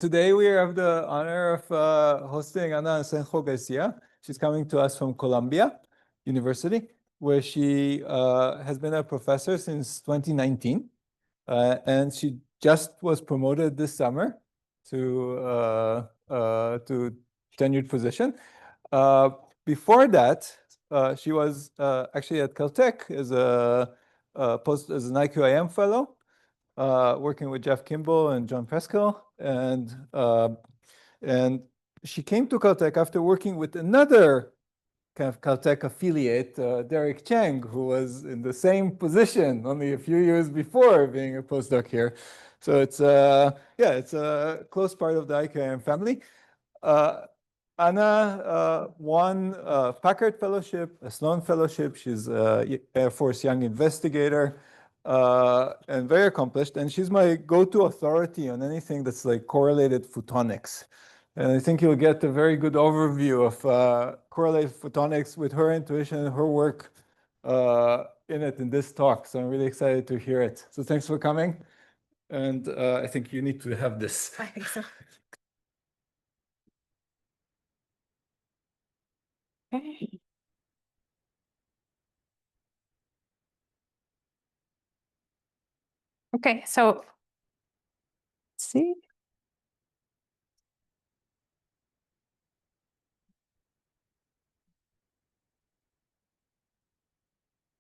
Today we have the honor of hosting Asenjo Garcia. She's coming to us from Columbia University, where she has been a professor since 2019. And she just was promoted this summer to tenured position. Before that, she was actually at Caltech as an IQIM fellow, working with Jeff Kimball and John Preskill, and she came to Caltech after working with another kind of Caltech affiliate, Derek Chang, who was in the same position only a few years before being a postdoc here. So it's it's a close part of the IQIM family. Anna won a Packard Fellowship, a Sloan Fellowship. She's an Air Force Young Investigator and very accomplished. And she's my go-to authority on anything that's like correlated photonics. And I think you'll get a very good overview of correlated photonics with her intuition and her work in this talk. So I'm really excited to hear it. So thanks for coming. And I think you need to have this. I think so. Okay. Okay, so let's see.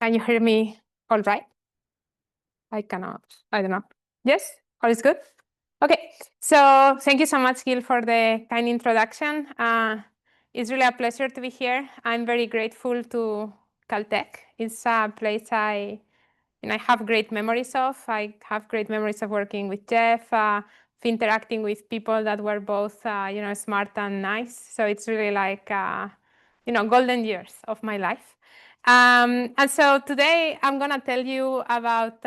Can you hear me all right? I cannot, I don't know. Yes, all is good? Okay, so thank you so much, Gil, for the kind introduction. It's really a pleasure to be here. I'm very grateful to Caltech. It's a place I have great memories of. I have great memories of working with Jeff, of interacting with people that were both, smart and nice. So it's really like, golden years of my life. And so today I'm going to tell you about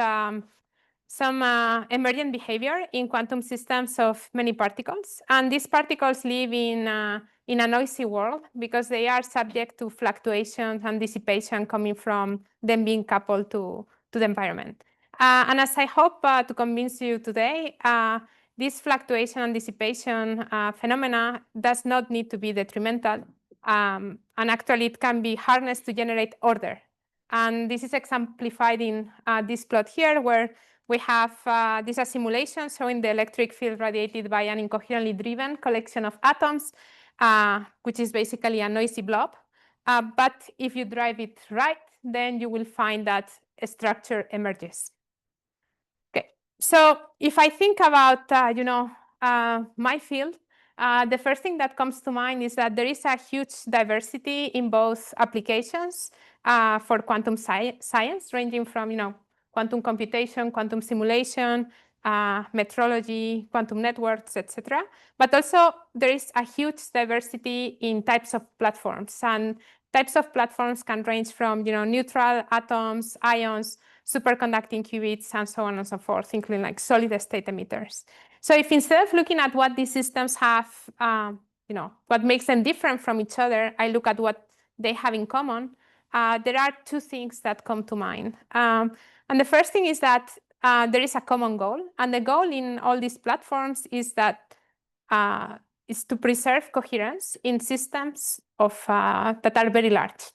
some emergent behavior in quantum systems of many particles. And these particles live in a noisy world because they are subject to fluctuations and dissipation coming from them being coupled to the environment. And as I hope to convince you today, this fluctuation and dissipation phenomena does not need to be detrimental. And actually, it can be harnessed to generate order. And this is exemplified in this plot here, where we have this a simulation showing the electric field radiated by an incoherently driven collection of atoms, which is basically a noisy blob. But if you drive it right, then you will find that a structure emerges. Okay, so if I think about my field, the first thing that comes to mind is that there is a huge diversity in both applications for quantum science, ranging from quantum computation, quantum simulation, metrology, quantum networks, etc. But also there is a huge diversity in types of platforms, and types of platforms can range from neutral atoms, ions, superconducting qubits, and so on and so forth, including like solid state emitters. So if instead of looking at what these systems have, what makes them different from each other, I look at what they have in common, there are two things that come to mind. And the first thing is that there is a common goal. And the goal in all these platforms is to preserve coherence in systems that are very large.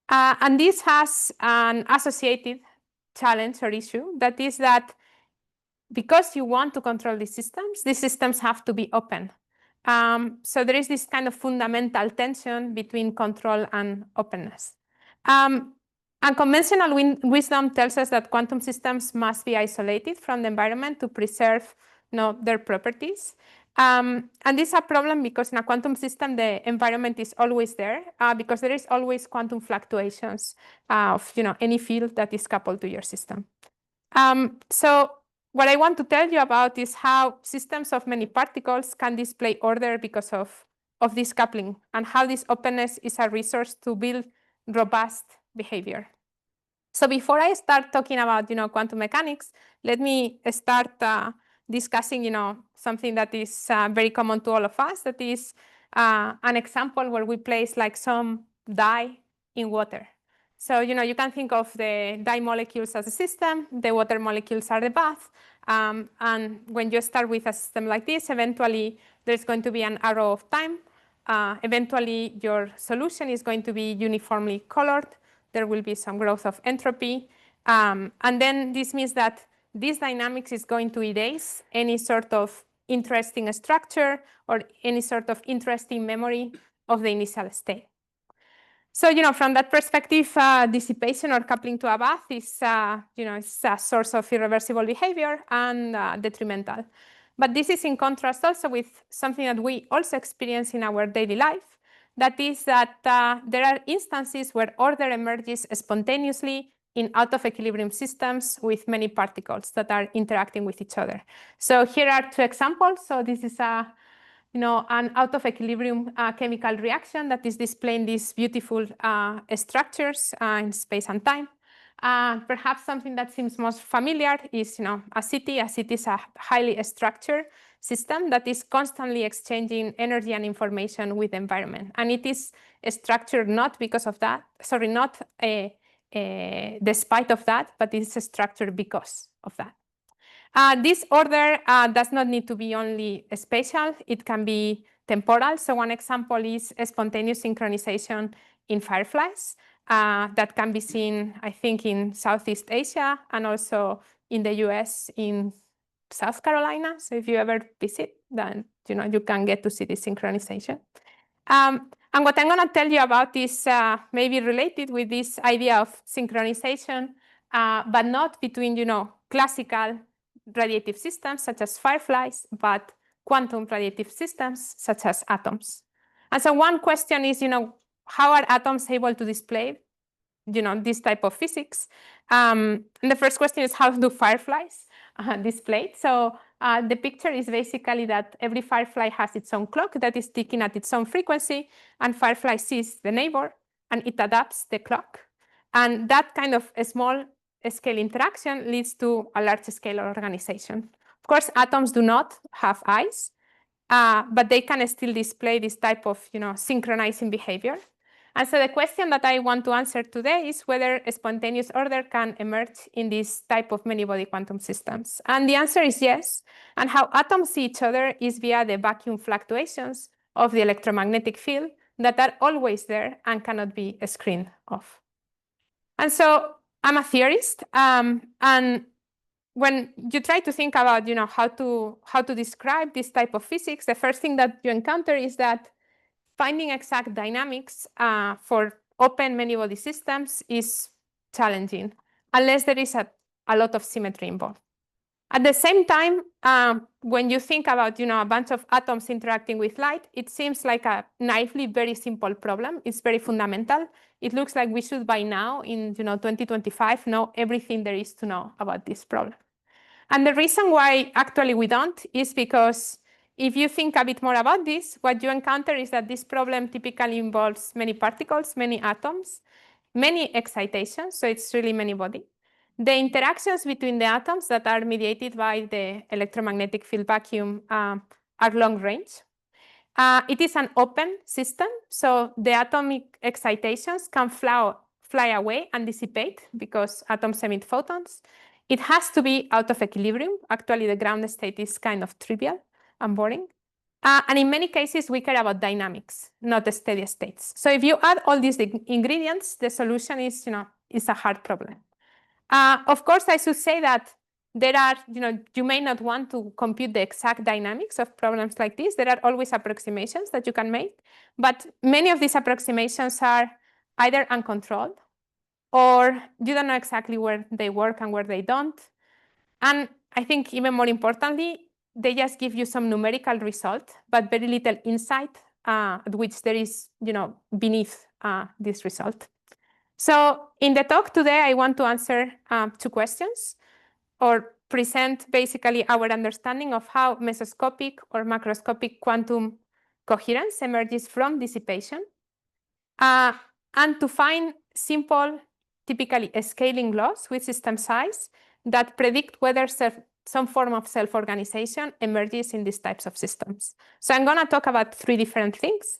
And this has an associated challenge or issue, that is that because you want to control these systems have to be open. So there is this kind of fundamental tension between control and openness. And conventional wisdom tells us that quantum systems must be isolated from the environment to preserve their properties. And this is a problem because in a quantum system, the environment is always there because there is always quantum fluctuations of any field that is coupled to your system. So what I want to tell you about is how systems of many particles can display order because of this coupling, and how this openness is a resource to build robust behavior. So before I start talking about quantum mechanics, let me start discussing something that is very common to all of us, that is an example where we place like some dye in water. So, you can think of the dye molecules as a system, the water molecules are the bath, and when you start with a system like this, eventually there's going to be an arrow of time. Eventually, your solution is going to be uniformly colored. There will be some growth of entropy. And then this means that this dynamics is going to erase any sort of interesting structure or any sort of interesting memory of the initial state. So, from that perspective, dissipation or coupling to a bath is, it's a source of irreversible behavior and detrimental. But this is in contrast also with something that we also experience in our daily life. That is that there are instances where order emerges spontaneously in out of equilibrium systems with many particles that are interacting with each other. So here are two examples. So this is an out of equilibrium chemical reaction that is displaying these beautiful structures in space and time. Perhaps something that seems most familiar is, a city. A city is a highly structured system that is constantly exchanging energy and information with the environment. And it is structured not because of that, sorry, not despite of that, but it is structured because of that. This order does not need to be only spatial, it can be temporal. So one example is a spontaneous synchronization in fireflies that can be seen, I think, in Southeast Asia and also in the US in South Carolina. So if you ever visit, then you can get to see this synchronization. And what I'm going to tell you about is maybe related with this idea of synchronization, but not between classical radiative systems such as fireflies, but quantum radiative systems such as atoms. And so one question is, how are atoms able to display, this type of physics? And the first question is, how do fireflies display it? So the picture is basically that every firefly has its own clock that is ticking at its own frequency, and firefly sees the neighbor and it adapts the clock. And that kind of a small scale interaction leads to a large scale organization. Of course, atoms do not have eyes, but they can still display this type of synchronizing behavior. And so the question that I want to answer today is whether a spontaneous order can emerge in this type of many-body quantum systems. And the answer is yes. And how atoms see each other is via the vacuum fluctuations of the electromagnetic field that are always there and cannot be screened off. And so I'm a theorist, and when you try to think about how to describe this type of physics, the first thing that you encounter is that finding exact dynamics for open many-body systems is challenging, unless there is a lot of symmetry involved. At the same time, when you think about a bunch of atoms interacting with light, it seems like a naively very simple problem. It's very fundamental. It looks like we should by now, in 2025, know everything there is to know about this problem. And the reason why actually we don't is because if you think a bit more about this, what you encounter is that this problem typically involves many particles, many atoms, many excitations, so it's really many-body. The interactions between the atoms that are mediated by the electromagnetic field vacuum are long range. It is an open system, so the atomic excitations can fly away and dissipate because atoms emit photons. It has to be out of equilibrium. Actually, the ground state is kind of trivial and boring. And in many cases, we care about dynamics, not the steady states. So if you add all these ingredients, the solution is, is a hard problem. Of course, I should say that there are, you may not want to compute the exact dynamics of problems like this. There are always approximations that you can make, but many of these approximations are either uncontrolled or you don't know exactly where they work and where they don't. And I think even more importantly, they just give you some numerical result, but very little insight which there is, beneath this result. So in the talk today, I want to answer two questions or present basically our understanding of how mesoscopic or macroscopic quantum coherence emerges from dissipation, and to find simple, typically scaling laws with system size that predict whether some form of self-organization emerges in these types of systems. So I'm going to talk about three different things.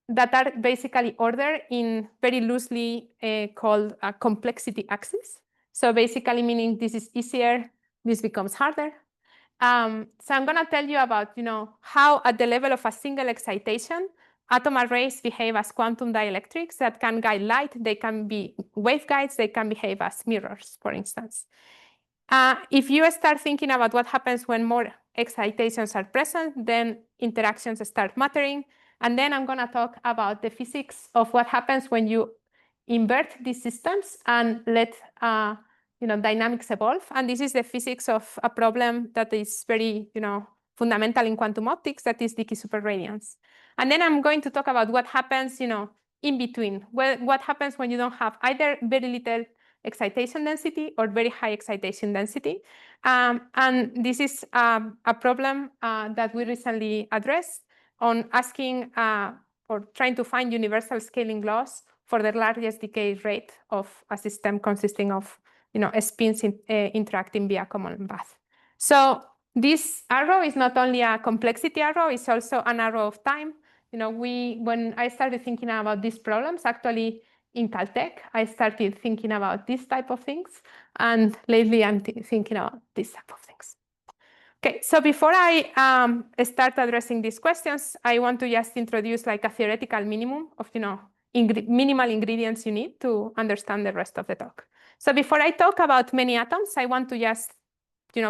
that are basically ordered in very loosely called a complexity axis. So basically meaning this is easier, this becomes harder. So I'm going to tell you about, how at the level of a single excitation, atom arrays behave as quantum dielectrics that can guide light. They can be waveguides. They can behave as mirrors, for instance. If you start thinking about what happens when more excitations are present, then interactions start mattering. And then I'm going to talk about the physics of what happens when you invert these systems and let dynamics evolve. And this is the physics of a problem that is very fundamental in quantum optics, that is Dicke superradiance. And then I'm going to talk about what happens in between. What happens when you don't have either very little excitation density or very high excitation density. And this is a problem that we recently addressed on asking or trying to find universal scaling laws for the largest decay rate of a system consisting of spins interacting via common path. So this arrow is not only a complexity arrow, it's also an arrow of time. When I started thinking about these problems, actually in Caltech, I started thinking about this type of things. And lately I'm thinking about this type of things. Okay, so before I start addressing these questions, I want to just introduce like a theoretical minimum of minimal ingredients you need to understand the rest of the talk. So before I talk about many atoms, I want to just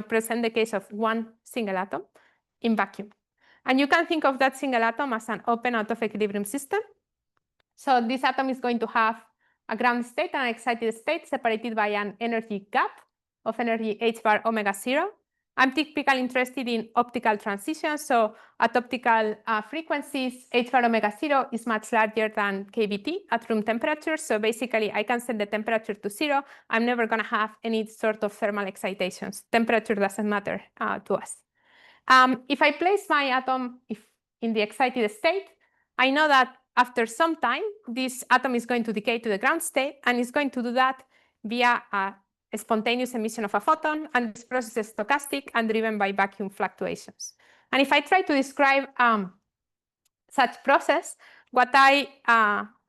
present the case of one single atom in vacuum. And you can think of that single atom as an open out of equilibrium system. So this atom is going to have a ground state and an excited state separated by an energy gap of energy h bar omega 0. I'm typically interested in optical transitions. So at optical frequencies, h bar omega 0 is much larger than kBt at room temperature. So basically, I can set the temperature to 0. I'm never going to have any sort of thermal excitations. Temperature doesn't matter to us. If I place my atom in the excited state, I know that after some time, this atom is going to decay to the ground state, and it's going to do that via a spontaneous emission of a photon, and this process is stochastic and driven by vacuum fluctuations. And if I try to describe such process, what I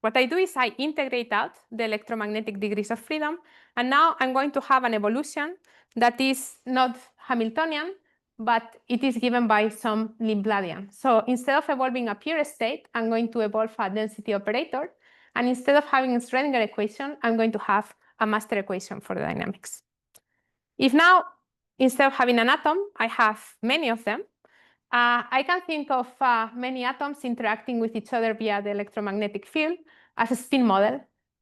do is I integrate out the electromagnetic degrees of freedom, and now I'm going to have an evolution that is not Hamiltonian, but it is given by some Lindbladian. So instead of evolving a pure state, I'm going to evolve a density operator. And instead of having a Schrödinger equation, I'm going to have a master equation for the dynamics. If now, instead of having an atom, I have many of them, I can think of many atoms interacting with each other via the electromagnetic field as a spin model,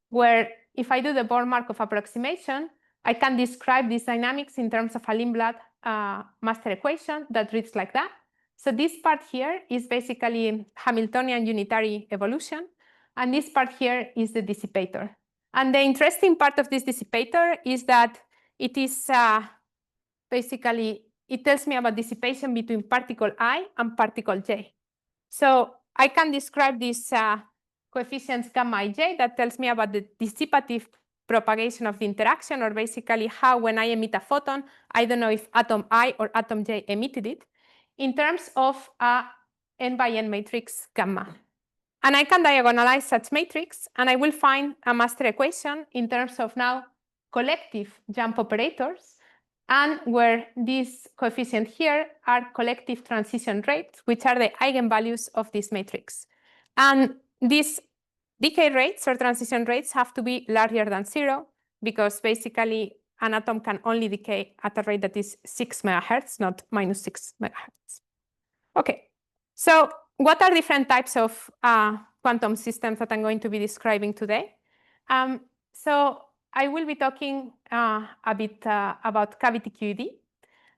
where if I do the Born-Markov approximation, I can describe these dynamics in terms of a Lindblad master equation that reads like that. So this part here is basically Hamiltonian unitary evolution, and this part here is the dissipator. And the interesting part of this dissipator is that it is basically, it tells me about dissipation between particle I and particle J. So I can describe these coefficients gamma ij that tells me about the dissipative propagation of the interaction, or basically how when I emit a photon, I don't know if atom I or atom J emitted it, in terms of a n by n matrix gamma. And I can diagonalize such matrix, and I will find a master equation in terms of now collective jump operators, and where these coefficients here are collective transition rates, which are the eigenvalues of this matrix. And these decay rates or transition rates have to be larger than 0, because basically an atom can only decay at a rate that is 6 megahertz, not minus 6 megahertz. Okay, so what are different types of quantum systems that I'm going to be describing today? So I will be talking a bit about cavity QED,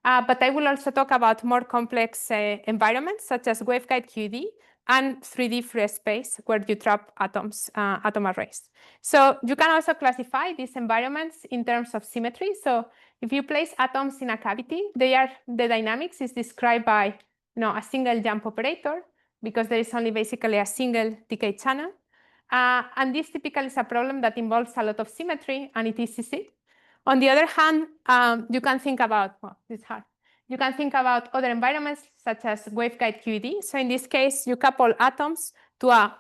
but I will also talk about more complex environments such as waveguide QED and 3D free space where you trap atoms, atom arrays. So you can also classify these environments in terms of symmetry. So if you place atoms in a cavity, the dynamics is described by a single jump operator, because there is only basically a single decay channel. And this typically is a problem that involves a lot of symmetry, and it is easy. On the other hand, you can think about, well, this is hard. You can think about other environments such as waveguide QED. So in this case, you couple atoms to a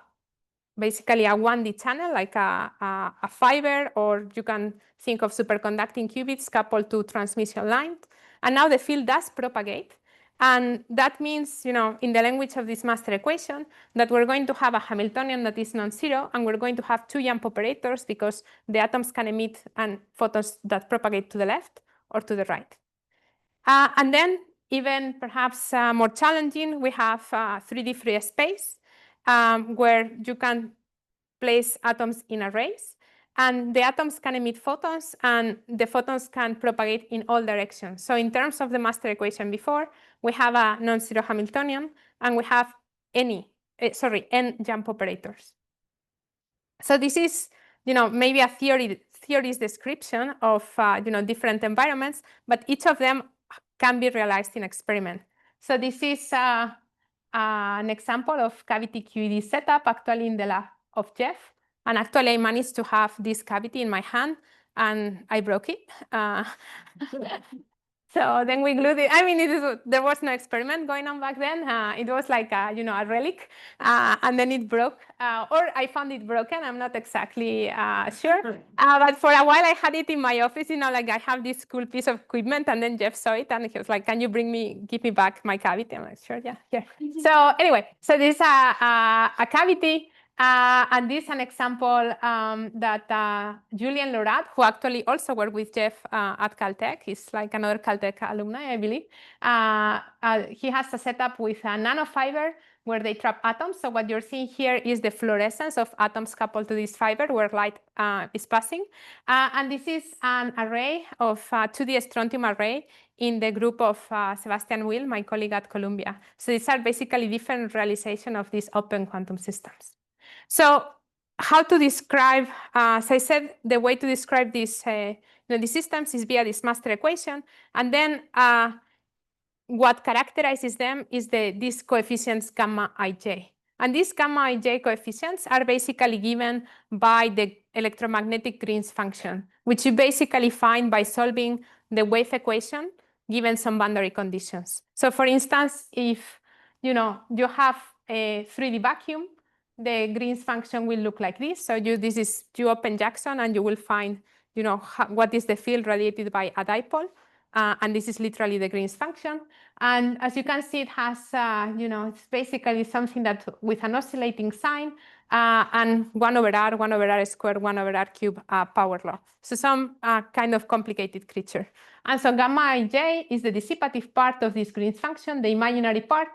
basically a 1D channel, like a fiber, or you can think of superconducting qubits coupled to transmission lines. And now the field does propagate. And that means, in the language of this master equation, that we're going to have a Hamiltonian that is non-zero, and we're going to have two jump operators because the atoms can emit and photons that propagate to the left or to the right. And then, even perhaps more challenging, we have 3D free space, where you can place atoms in arrays. And the atoms can emit photons, and the photons can propagate in all directions. So in terms of the master equation before, we have a non-zero Hamiltonian, and we have n jump operators. So this is, maybe a theory's description of different environments, but each of them can be realized in experiment. So this is an example of cavity QED setup, actually in the lab of Jeff. And actually, I managed to have this cavity in my hand, and I broke it. So then we glued it. I mean, there was no experiment going on back then. It was like a relic, and then it broke, or I found it broken. I'm not exactly sure. But for a while, I had it in my office. Like I have this cool piece of equipment, and then Jeff saw it, and he was like, "Can you give me back my cavity?" I'm like, "Sure, yeah, here." So anyway, so this is a cavity. And this is an example that Julien Lorat, who actually also worked with Jeff at Caltech, he's like another Caltech alumni, I believe. He has a setup with a nanofiber where they trap atoms. So what you're seeing here is the fluorescence of atoms coupled to this fiber where light is passing. And this is an array of 2D strontium array in the group of Sebastian Will, my colleague at Columbia. So these are basically different realization of these open quantum systems. So how to describe, as I said, the way to describe these systems is via this master equation. And then what characterizes them is these coefficients gamma ij. And these gamma ij coefficients are basically given by the electromagnetic Green's function, which you basically find by solving the wave equation given some boundary conditions. So for instance, if you have a 3D vacuum, the Green's function will look like this. So you open Jackson and you will find, what is the field radiated by a dipole. And this is literally the Green's function. And as you can see, it has, it's basically something that with an oscillating sign and 1 over r squared, 1 over r cubed power law. So some kind of complicated creature. And so gamma ij is the dissipative part of this Green's function. The imaginary part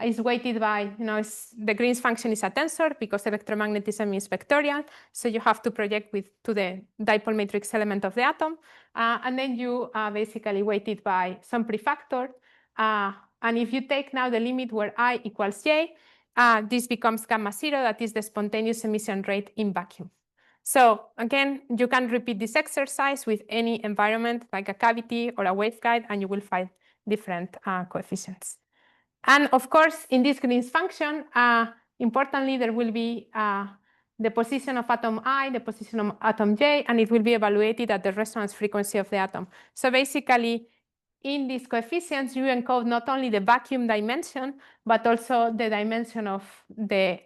is weighted by, the Green's function is a tensor because electromagnetism is vectorial. So you have to project to the dipole matrix element of the atom. And then you basically weight it by some prefactor. And if you take now the limit where I equals j, this becomes gamma 0, that is the spontaneous emission rate in vacuum. So again, you can repeat this exercise with any environment like a cavity or a waveguide, and you will find different coefficients. And of course, in this Green's function, importantly, there will be the position of atom I, the position of atom J, and it will be evaluated at the resonance frequency of the atom. So basically, in these coefficients, you encode not only the vacuum dimension, but also the dimension of the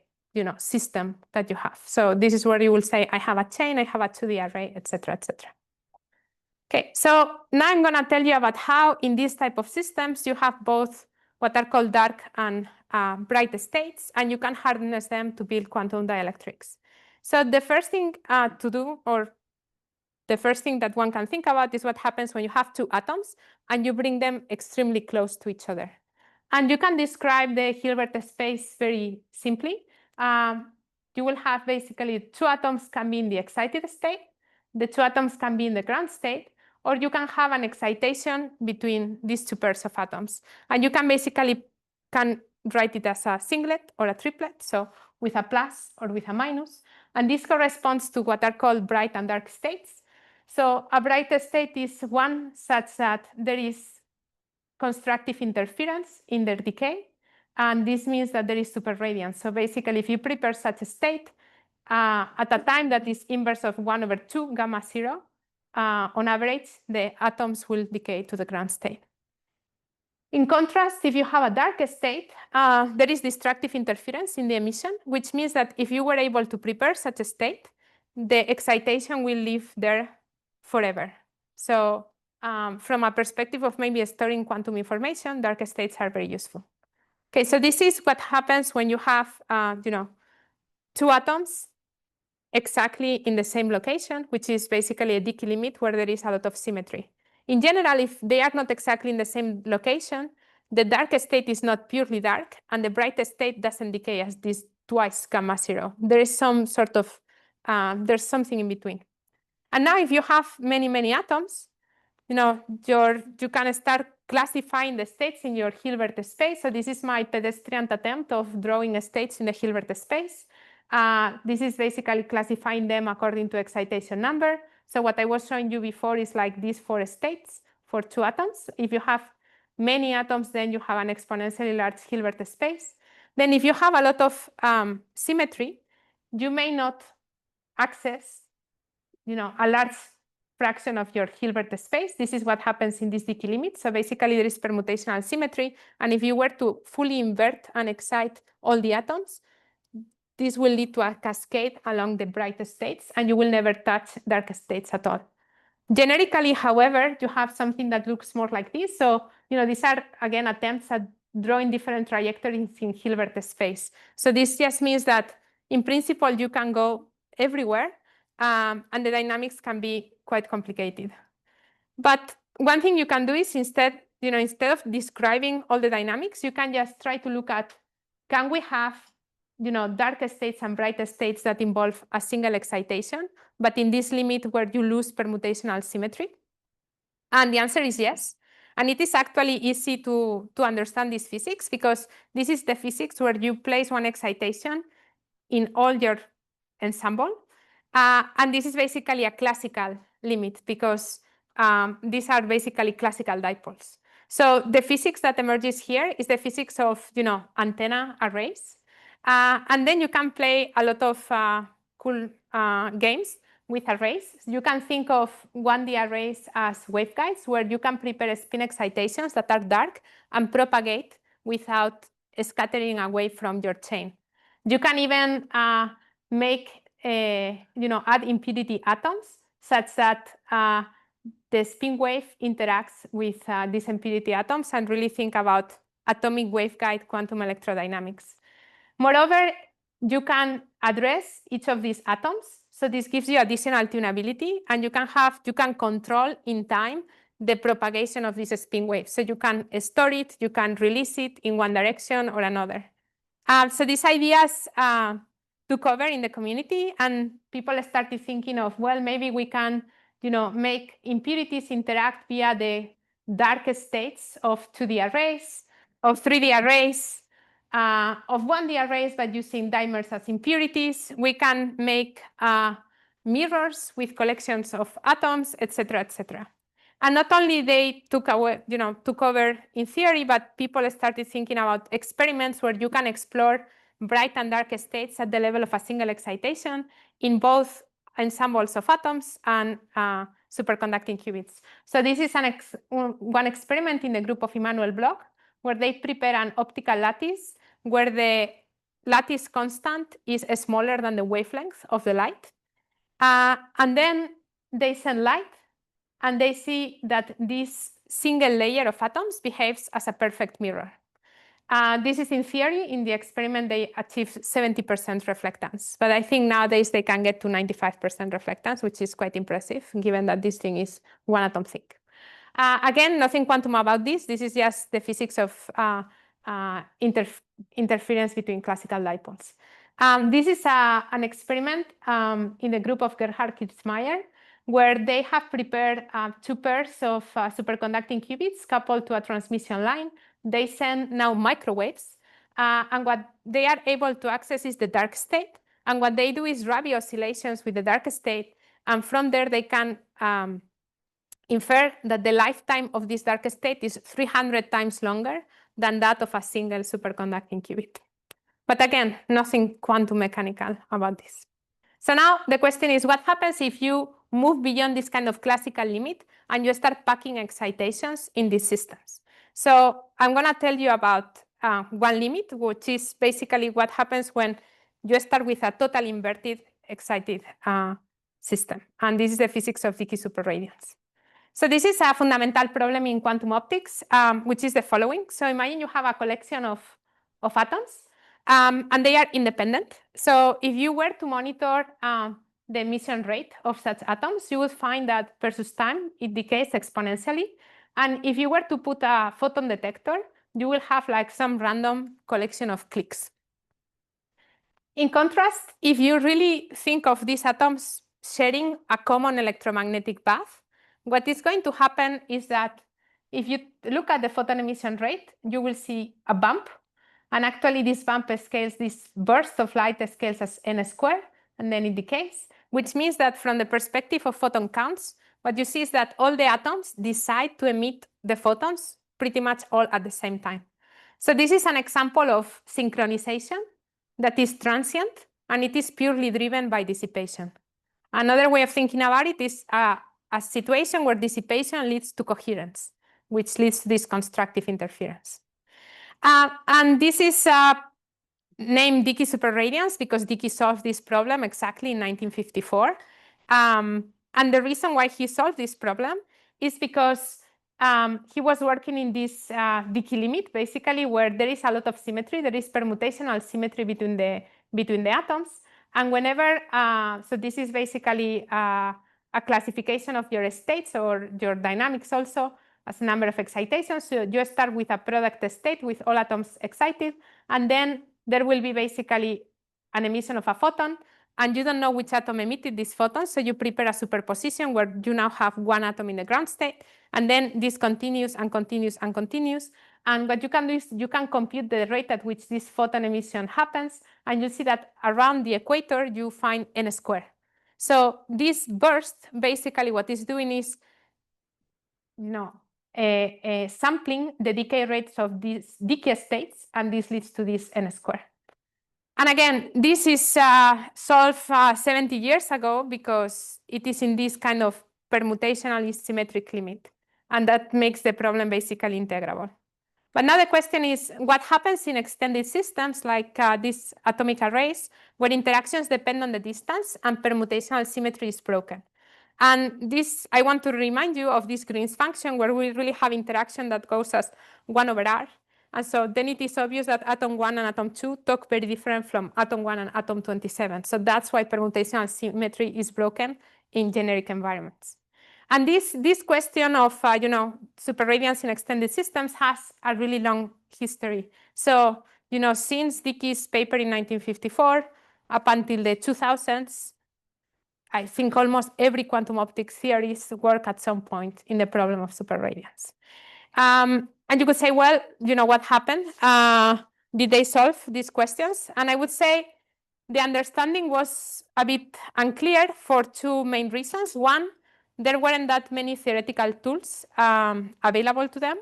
system that you have. So this is where you will say, I have a chain, I have a 2D array, etc., etc. Okay, so now I'm going to tell you about how in these type of systems, you have both what are called dark and bright states, and you can harness them to build quantum dielectrics. So the first thing to do, or the first thing that one can think about, is what happens when you have two atoms and you bring them extremely close to each other. And you can describe the Hilbert space very simply. You will have basically two atoms can be in the excited state, the two atoms can be in the ground state, or you can have an excitation between these two pairs of atoms. And you can basically write it as a singlet or a triplet, so with a plus or with a minus. And this corresponds to what are called bright and dark states. So a bright state is one such that there is constructive interference in their decay. And this means that there is superradiance. So basically, if you prepare such a state at a time that is inverse of 1 over 2 gamma 0, on average, the atoms will decay to the ground state. In contrast, if you have a dark state, there is destructive interference in the emission, which means that if you were able to prepare such a state, the excitation will live there forever. So from a perspective of maybe storing quantum information, dark states are very useful. Okay, so this is what happens when you have two atoms exactly in the same location, which is basically a Dicke limit where there is a lot of symmetry. In general, if they are not exactly in the same location, the dark state is not purely dark, and the bright state doesn't decay as this twice gamma zero. There is some sort of, there's something in between. And now if you have many, many atoms, you can start classifying the states in your Hilbert space. So this is my pedestrian attempt of drawing states in the Hilbert space. This is basically classifying them according to excitation number. So what I was showing you before is like these 4 states for 2 atoms. If you have many atoms, then you have an exponentially large Hilbert space. Then if you have a lot of symmetry, you may not access a large fraction of your Hilbert space. This is what happens in this Dicke limit. So basically there is permutational symmetry. And if you were to fully invert and excite all the atoms, this will lead to a cascade along the bright states, and you will never touch dark states at all. Generically, however, you have something that looks more like this. So, these are, again, attempts at drawing different trajectories in Hilbert space. So this just means that, in principle, you can go everywhere, and the dynamics can be quite complicated. But one thing you can do is instead of describing all the dynamics, you can just try to look at, can we have dark states and bright states that involve a single excitation, but in this limit where you lose permutational symmetry? And the answer is yes. And it is actually easy to understand this physics, because this is the physics where you place one excitation in all your ensemble. And this is basically a classical limit, because these are basically classical dipoles. So the physics that emerges here is the physics of antenna arrays. And then you can play a lot of cool games with arrays. You can think of 1D arrays as waveguides, where you can prepare spin excitations that are dark and propagate without scattering away from your chain. You can even add impurity atoms such that the spin wave interacts with these impurity atoms, and really think about atomic waveguide quantum electrodynamics. Moreover, you can address each of these atoms. So this gives you additional tunability, and you can control in time the propagation of this spin wave. So you can store it, you can release it in one direction or another. So these ideas took over in the community, and people started thinking of, well, maybe we can make impurities interact via the dark states of 2D arrays, of 3D arrays, of 1D arrays, but using dimers as impurities. We can make mirrors with collections of atoms, etc., etc. And not only they took over in theory, but people started thinking about experiments where you can explore bright and dark states at the level of a single excitation in both ensembles of atoms and superconducting qubits. So this is one experiment in the group of Immanuel Bloch, where they prepare an optical lattice where the lattice constant is smaller than the wavelength of the light. And then they send light, and they see that this single layer of atoms behaves as a perfect mirror. This is in theory. In the experiment, they achieved 70% reflectance. But I think nowadays they can get to 95% reflectance, which is quite impressive, given that this thing is one atom thick. Again, nothing quantum about this. This is just the physics of interference between classical dipoles. This is an experiment in the group of Gerhard Kirchmeier, where they have prepared 2 pairs of superconducting qubits coupled to a transmission line. They send now microwaves, and what they are able to access is the dark state. And what they do is Rabi oscillations with the dark state, and from there they can infer that the lifetime of this dark state is 300 times longer than that of a single superconducting qubit. But again, nothing quantum mechanical about this. So now the question is, what happens if you move beyond this kind of classical limit and you start packing excitations in these systems? So I'm going to tell you about one limit, which is basically what happens when you start with a total inverted excited system. And this is the physics of Dicke superradiance. So this is a fundamental problem in quantum optics, which is the following. So imagine you have a collection of atoms, and they are independent. So if you were to monitor the emission rate of such atoms, you would find that versus time, it decays exponentially. And if you were to put a photon detector, you will have like some random collection of clicks. In contrast, if you really think of these atoms sharing a common electromagnetic path, what is going to happen is that if you look at the photon emission rate, you will see a bump. And actually, this bump scales, this burst of light scales as n squared, and then it decays, which means that from the perspective of photon counts, what you see is that all the atoms decide to emit the photons pretty much all at the same time. So this is an example of synchronization that is transient, and it is purely driven by dissipation. Another way of thinking about it is a situation where dissipation leads to coherence, which leads to this constructive interference. And this is named Dicke superradiance because Dicke solved this problem exactly in 1954. And the reason why he solved this problem is because he was working in this Dicke limit, basically, where there is a lot of symmetry. There is permutational symmetry between the atoms. And whenever, so this is basically a classification of your states or your dynamics also as a number of excitations. So you start with a product state with all atoms excited, and then there will be basically an emission of a photon, and you don't know which atom emitted this photon, so you prepare a superposition where you now have one atom in the ground state, and then this continues and continues and continues. And what you can do is you can compute the rate at which this photon emission happens, and you see that around the equator you find n squared. So this burst, basically what it's doing is sampling the decay rates of these Dicke states, and this leads to this n squared. And again, this is solved 70 years ago because it is in this kind of permutational symmetric limit, and that makes the problem basically integrable. But now the question is, what happens in extended systems like these atomic arrays, where interactions depend on the distance and permutational symmetry is broken? And this, I want to remind you of this Green's function, where we really have interaction that goes as 1 over r. And so then it is obvious that atom 1 and atom 2 talk very different from atom 1 and atom 27. So that's why permutational symmetry is broken in generic environments. And this question of superradiance in extended systems has a really long history. So since Dicke's paper in 1954 up until the 2000s, I think almost every quantum optics theorist work at some point in the problem of superradiance. And you could say, well, what happened? Did they solve these questions? And I would say the understanding was a bit unclear for two main reasons. One, there weren't that many theoretical tools available to them.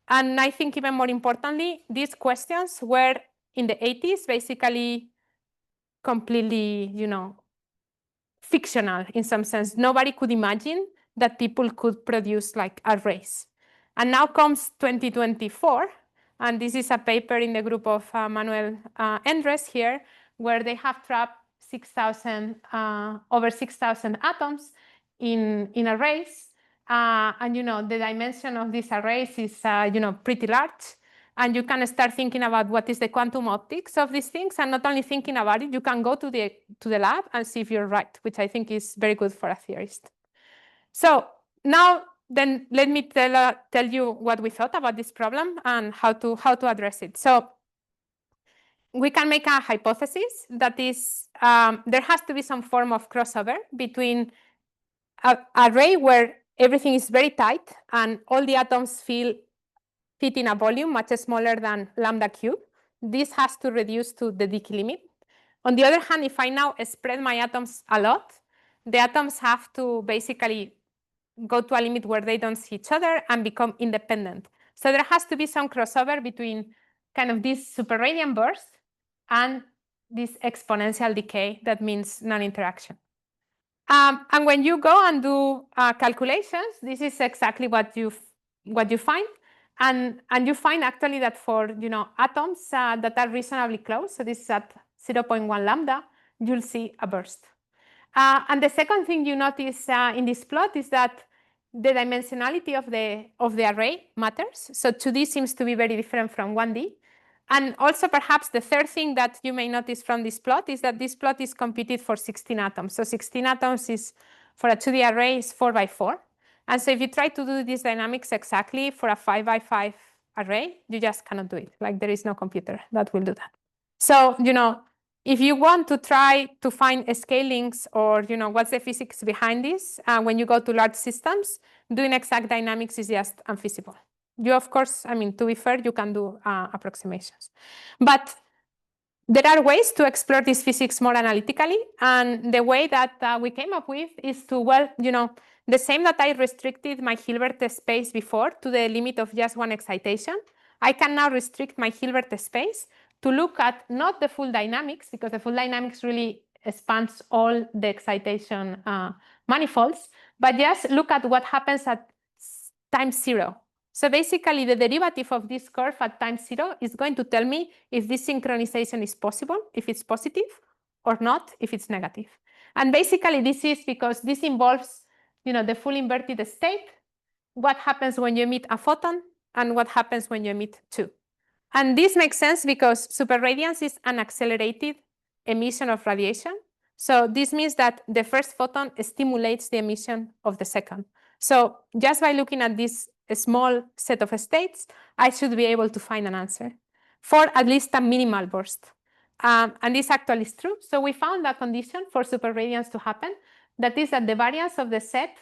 And I think even more importantly, these questions were in the 80s basically completely, fictional in some sense. Nobody could imagine that people could produce like arrays. And now comes 2024, and this is a paper in the group of Manuel Endres here, where they have trapped over 6,000 atoms in arrays. And the dimension of these arrays is pretty large. And you can start thinking about what is the quantum optics of these things, and not only thinking about it, you can go to the lab and see if you're right, which I think is very good for a theorist. So now then let me tell you what we thought about this problem and how to address it. So we can make a hypothesis that is there has to be some form of crossover between an array where everything is very tight and all the atoms fit in a volume much smaller than lambda cube. This has to reduce to the Dicke limit. On the other hand, if I now spread my atoms a lot, the atoms have to basically go to a limit where they don't see each other and become independent. So there has to be some crossover between kind of this superradiant burst and this exponential decay that means non-interaction. And when you go and do calculations, this is exactly what you find. And you find actually that for atoms that are reasonably close, so this is at 0.1 lambda, you'll see a burst. And the second thing you notice in this plot is that the dimensionality of the array matters. So 2D seems to be very different from 1D. And also perhaps the third thing that you may notice from this plot is that this plot is computed for 16 atoms. So 16 atoms is, for a 2D array, is 4 by 4. And so if you try to do these dynamics exactly for a 5 by 5 array, you just cannot do it. Like, there is no computer that will do that. So, if you want to try to find scalings or, what's the physics behind this, when you go to large systems, doing exact dynamics is just unfeasible. You, of course, to be fair, you can do approximations. But there are ways to explore this physics more analytically. And the way that we came up with is to, the same that I restricted my Hilbert space before to the limit of just one excitation, I can now restrict my Hilbert space to look at not the full dynamics, because the full dynamics really spans all the excitation manifolds, but just look at what happens at time 0. So basically, the derivative of this curve at time 0 is going to tell me if this synchronization is possible, if it's positive, or not, if it's negative. And basically, this is because this involves the full inverted state, what happens when you emit a photon, and what happens when you emit 2. And this makes sense because superradiance is an accelerated emission of radiation. So this means that the first photon stimulates the emission of the second. So just by looking at this small set of states, I should be able to find an answer for at least a minimal burst. And this actually is true. So we found a condition for superradiance to happen. That is that the variance of the set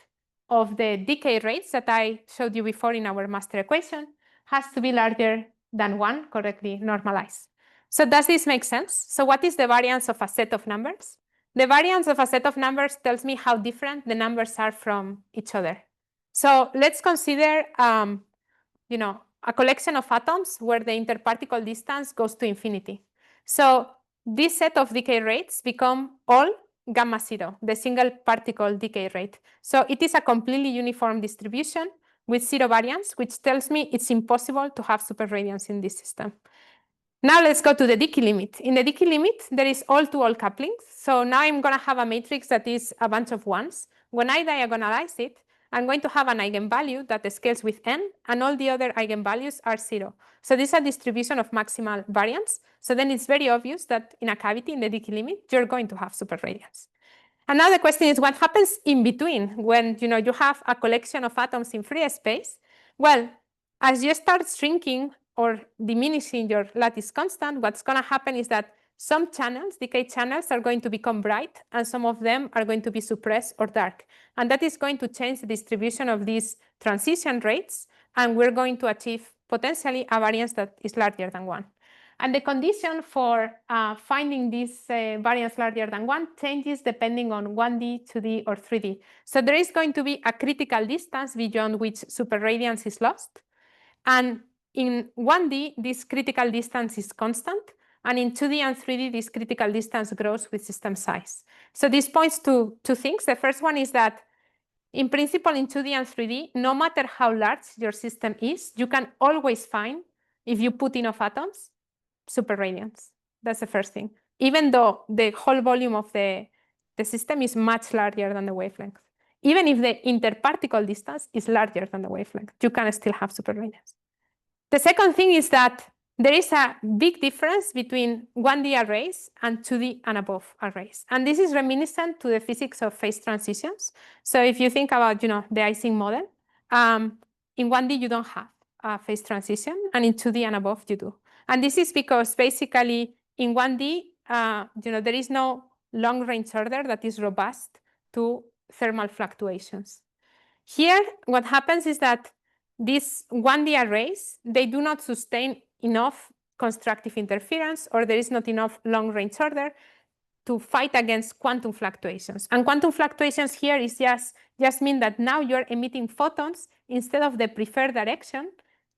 of the decay rates that I showed you before in our master equation has to be larger than 1, correctly normalized. So does this make sense? So what is the variance of a set of numbers? The variance of a set of numbers tells me how different the numbers are from each other. So let's consider a collection of atoms where the interparticle distance goes to infinity. So this set of decay rates become all gamma 0, the single particle decay rate. So it is a completely uniform distribution with 0 variance, which tells me it's impossible to have superradiance in this system. Now let's go to the Dicke limit. In the Dicke limit, there is all-to-all coupling. So now I'm going to have a matrix that is a bunch of ones. When I diagonalize it, I'm going to have an eigenvalue that scales with n, and all the other eigenvalues are 0. So this is a distribution of maximal variance. So then it's very obvious that in a cavity in the Dicke limit, you're going to have superradiance. And now the question is, what happens in between when you have a collection of atoms in free space? Well, as you start shrinking or diminishing your lattice constant, what's going to happen is that some channels, decay channels, are going to become bright, and some of them are going to be suppressed or dark. And that is going to change the distribution of these transition rates, and we're going to achieve potentially a variance that is larger than 1. And the condition for finding this variance larger than 1 changes depending on 1D, 2D, or 3D. So there is going to be a critical distance beyond which superradiance is lost. And in 1D, this critical distance is constant. And in 2D and 3D, this critical distance grows with system size. So this points to 2 things. The first one is that in principle, in 2D and 3D, no matter how large your system is, you can always find, if you put enough atoms, superradiance. That's the first thing. Even though the whole volume of the system is much larger than the wavelength. Even if the interparticle distance is larger than the wavelength, you can still have superradiance. The second thing is that there is a big difference between 1D arrays and 2D and above arrays. And this is reminiscent to the physics of phase transitions. So if you think about the Ising model, in 1D you don't have a phase transition, and in 2D and above you do. And this is because basically in 1D, there is no long-range order that is robust to thermal fluctuations. Here, what happens is that these 1D arrays, they do not sustain enough constructive interference, or there is not enough long-range order to fight against quantum fluctuations. And quantum fluctuations here is just mean that now you're emitting photons instead of the preferred direction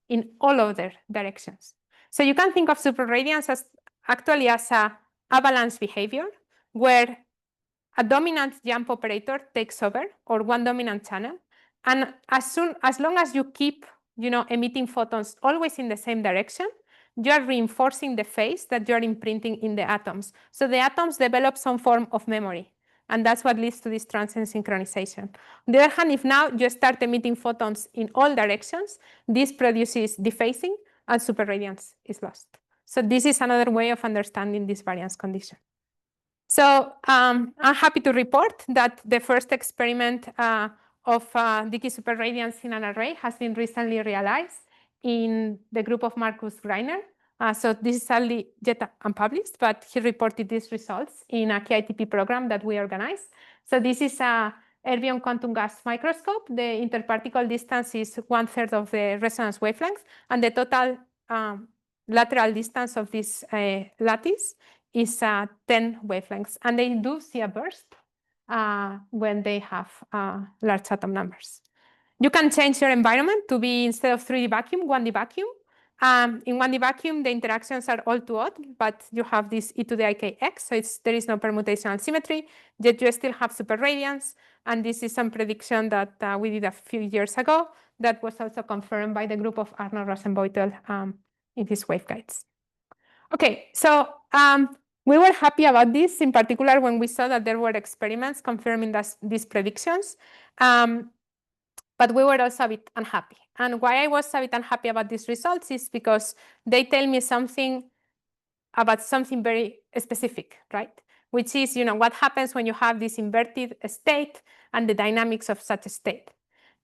in all other directions. So you can think of superradiance as actually as a avalanche behavior, where a dominant jump operator takes over, or one dominant channel. And as long as you keep emitting photons always in the same direction, you are reinforcing the phase that you are imprinting in the atoms. So the atoms develop some form of memory. And that's what leads to this transient synchronization. On the other hand, if now you start emitting photons in all directions, this produces dephasing and superradiance is lost. So this is another way of understanding this variance condition. So I'm happy to report that the first experiment of Dicke superradiance in an array has been recently realized in the group of Markus Greiner. So this is sadly yet unpublished, but he reported these results in a KITP program that we organized. So this is a erbium quantum gas microscope. The interparticle distance is 1/3 of the resonance wavelength, and the total lateral distance of this lattice is 10 wavelengths. And they do see a burst when they have large atom numbers. You can change your environment to be, instead of 3D vacuum, 1D vacuum. In 1D vacuum, the interactions are all too odd, but you have this e to the ikx, so there is no permutational symmetry, yet you still have superradiance. And this is some prediction that we did a few years ago that was also confirmed by the group of Arno Rosenbeutel in his waveguides. Okay, so we were happy about this, in particular when we saw that there were experiments confirming these predictions. But we were also a bit unhappy. And why I was a bit unhappy about these results is because they tell me something about something very specific, right? Which is, what happens when you have this inverted state and the dynamics of such a state.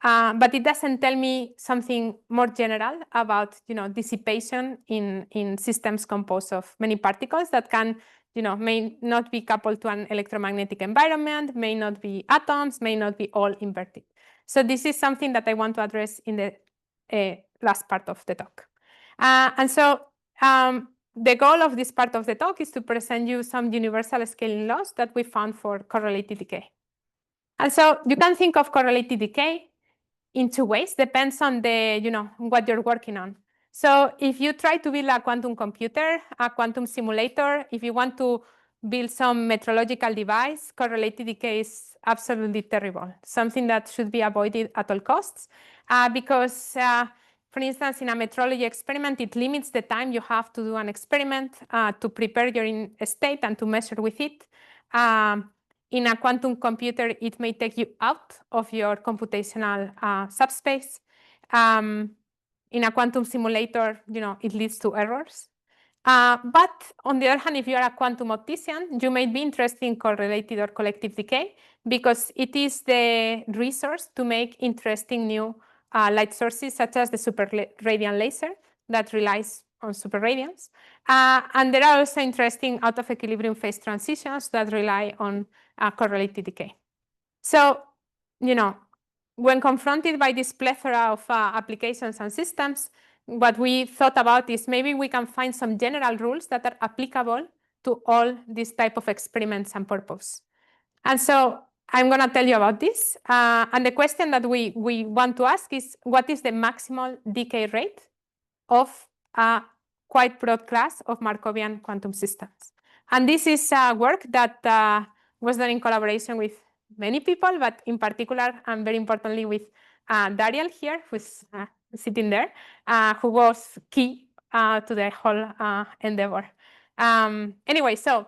But it doesn't tell me something more general about, dissipation in systems composed of many particles that can, may not be coupled to an electromagnetic environment, may not be atoms, may not be all inverted. So this is something that I want to address in the last part of the talk. And so the goal of this part of the talk is to present you some universal scaling laws that we found for correlated decay. And so you can think of correlated decay in two ways, depends on the, what you're working on. So if you try to build a quantum computer, a quantum simulator, if you want to build some metrological device, correlated decay is absolutely terrible, something that should be avoided at all costs, because, for instance, in a metrology experiment, it limits the time you have to do an experiment to prepare your state and to measure with it. In a quantum computer, it may take you out of your computational subspace. In a quantum simulator, it leads to errors. But on the other hand, if you are a quantum optician, you may be interested in correlated or collective decay because it is the resource to make interesting new light sources, such as the superradiant laser that relies on superradiance. And there are also interesting out of equilibrium phase transitions that rely on correlated decay. So, when confronted by this plethora of applications and systems, what we thought about is maybe we can find some general rules that are applicable to all these type of experiments and purpose. And so I'm going to tell you about this. And the question that we want to ask is, what is the maximal decay rate of a quite broad class of Markovian quantum systems? And this is work that was done in collaboration with many people, but in particular, and very importantly, with Dariel here, who's sitting there, who was key to the whole endeavor. Anyway, so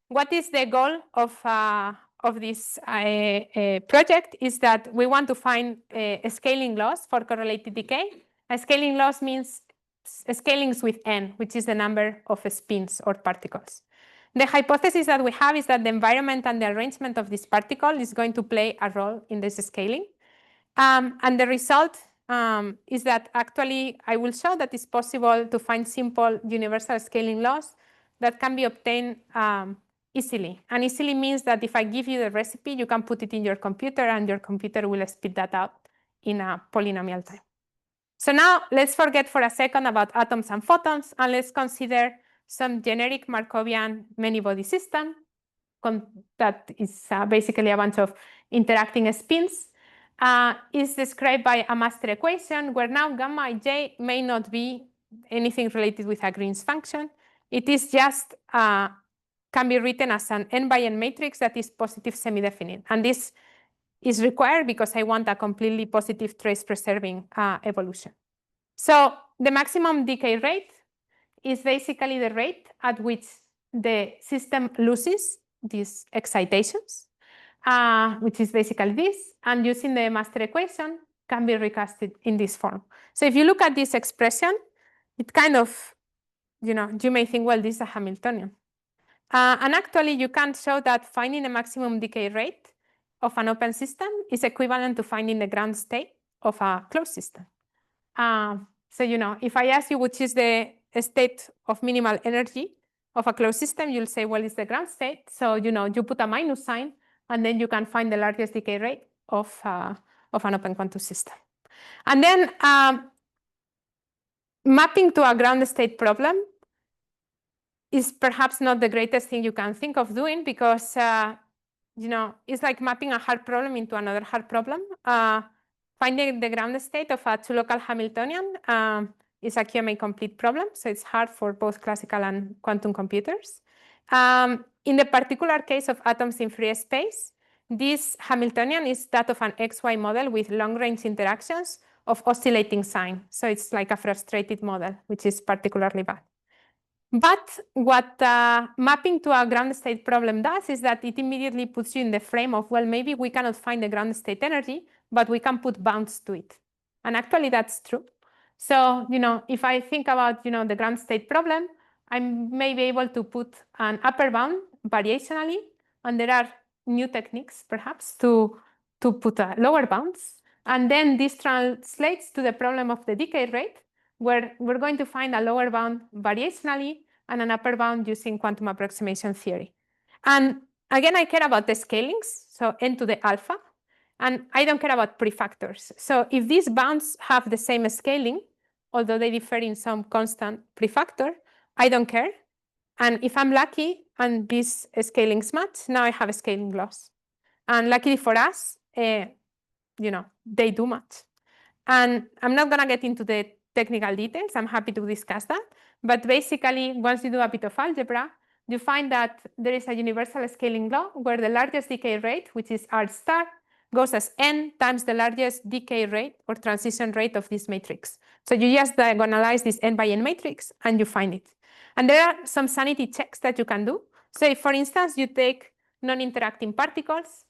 what is the goal of this project is that we want to find scaling laws for correlated decay. A scaling laws means scalings with n, which is the number of spins or particles. The hypothesis that we have is that the environment and the arrangement of this particle is going to play a role in this scaling. And the result is that actually I will show that it's possible to find simple universal scaling laws that can be obtained easily. And easily means that if I give you the recipe, you can put it in your computer and your computer will spit that out in a polynomial time. So now let's forget for a second about atoms and photons, and let's consider some generic Markovian many-body system that is basically a bunch of interacting spins. Is described by a master equation where now gamma ij may not be anything related with a Green's function. It is just can be written as an n by n matrix that is positive semi-definite. And this is required because I want a completely positive trace preserving evolution. So the maximum decay rate is basically the rate at which the system loses these excitations, which is basically this, and using the master equation can be recasted in this form. So if you look at this expression, it kind of, you may think, well, this is a Hamiltonian. And actually, you can show that finding a maximum decay rate of an open system is equivalent to finding the ground state of a closed system. So, if I ask you which is the state of minimal energy of a closed system, you'll say, well, it's the ground state. So, you put a minus sign, and then you can find the largest decay rate of an open quantum system. And then mapping to a ground state problem is perhaps not the greatest thing you can think of doing because, it's like mapping a hard problem into another hard problem. Finding the ground state of a two-local Hamiltonian is a QMA complete problem, so it's hard for both classical and quantum computers. In the particular case of atoms in free space, this Hamiltonian is that of an XY model with long-range interactions of oscillating sign. So it's like a frustrated model, which is particularly bad. But what mapping to a ground state problem does is that it immediately puts you in the frame of, well, maybe we cannot find the ground state energy, but we can put bounds to it. And actually, that's true. So, if I think about, the ground state problem, I may be able to put an upper bound variationally, and there are new techniques, perhaps, to put lower bounds. And then this translates to the problem of the decay rate, where we're going to find a lower bound variationally and an upper bound using quantum approximation theory. And again, I care about the scalings, so n to the alpha, and I don't care about prefactors. So if these bounds have the same scaling, although they differ in some constant prefactor, I don't care. And if I'm lucky and these scalings match, now I have a scaling loss. And luckily for us, they do match. And I'm not going to get into the technical details. I'm happy to discuss that. But basically, once you do a bit of algebra, you find that there is a universal scaling law where the largest decay rate, which is R star, goes as n times the largest decay rate or transition rate of this matrix. So you just diagonalize this n by n matrix and you find it. And there are some sanity checks that you can do. So if, for instance, you take non-interacting particles,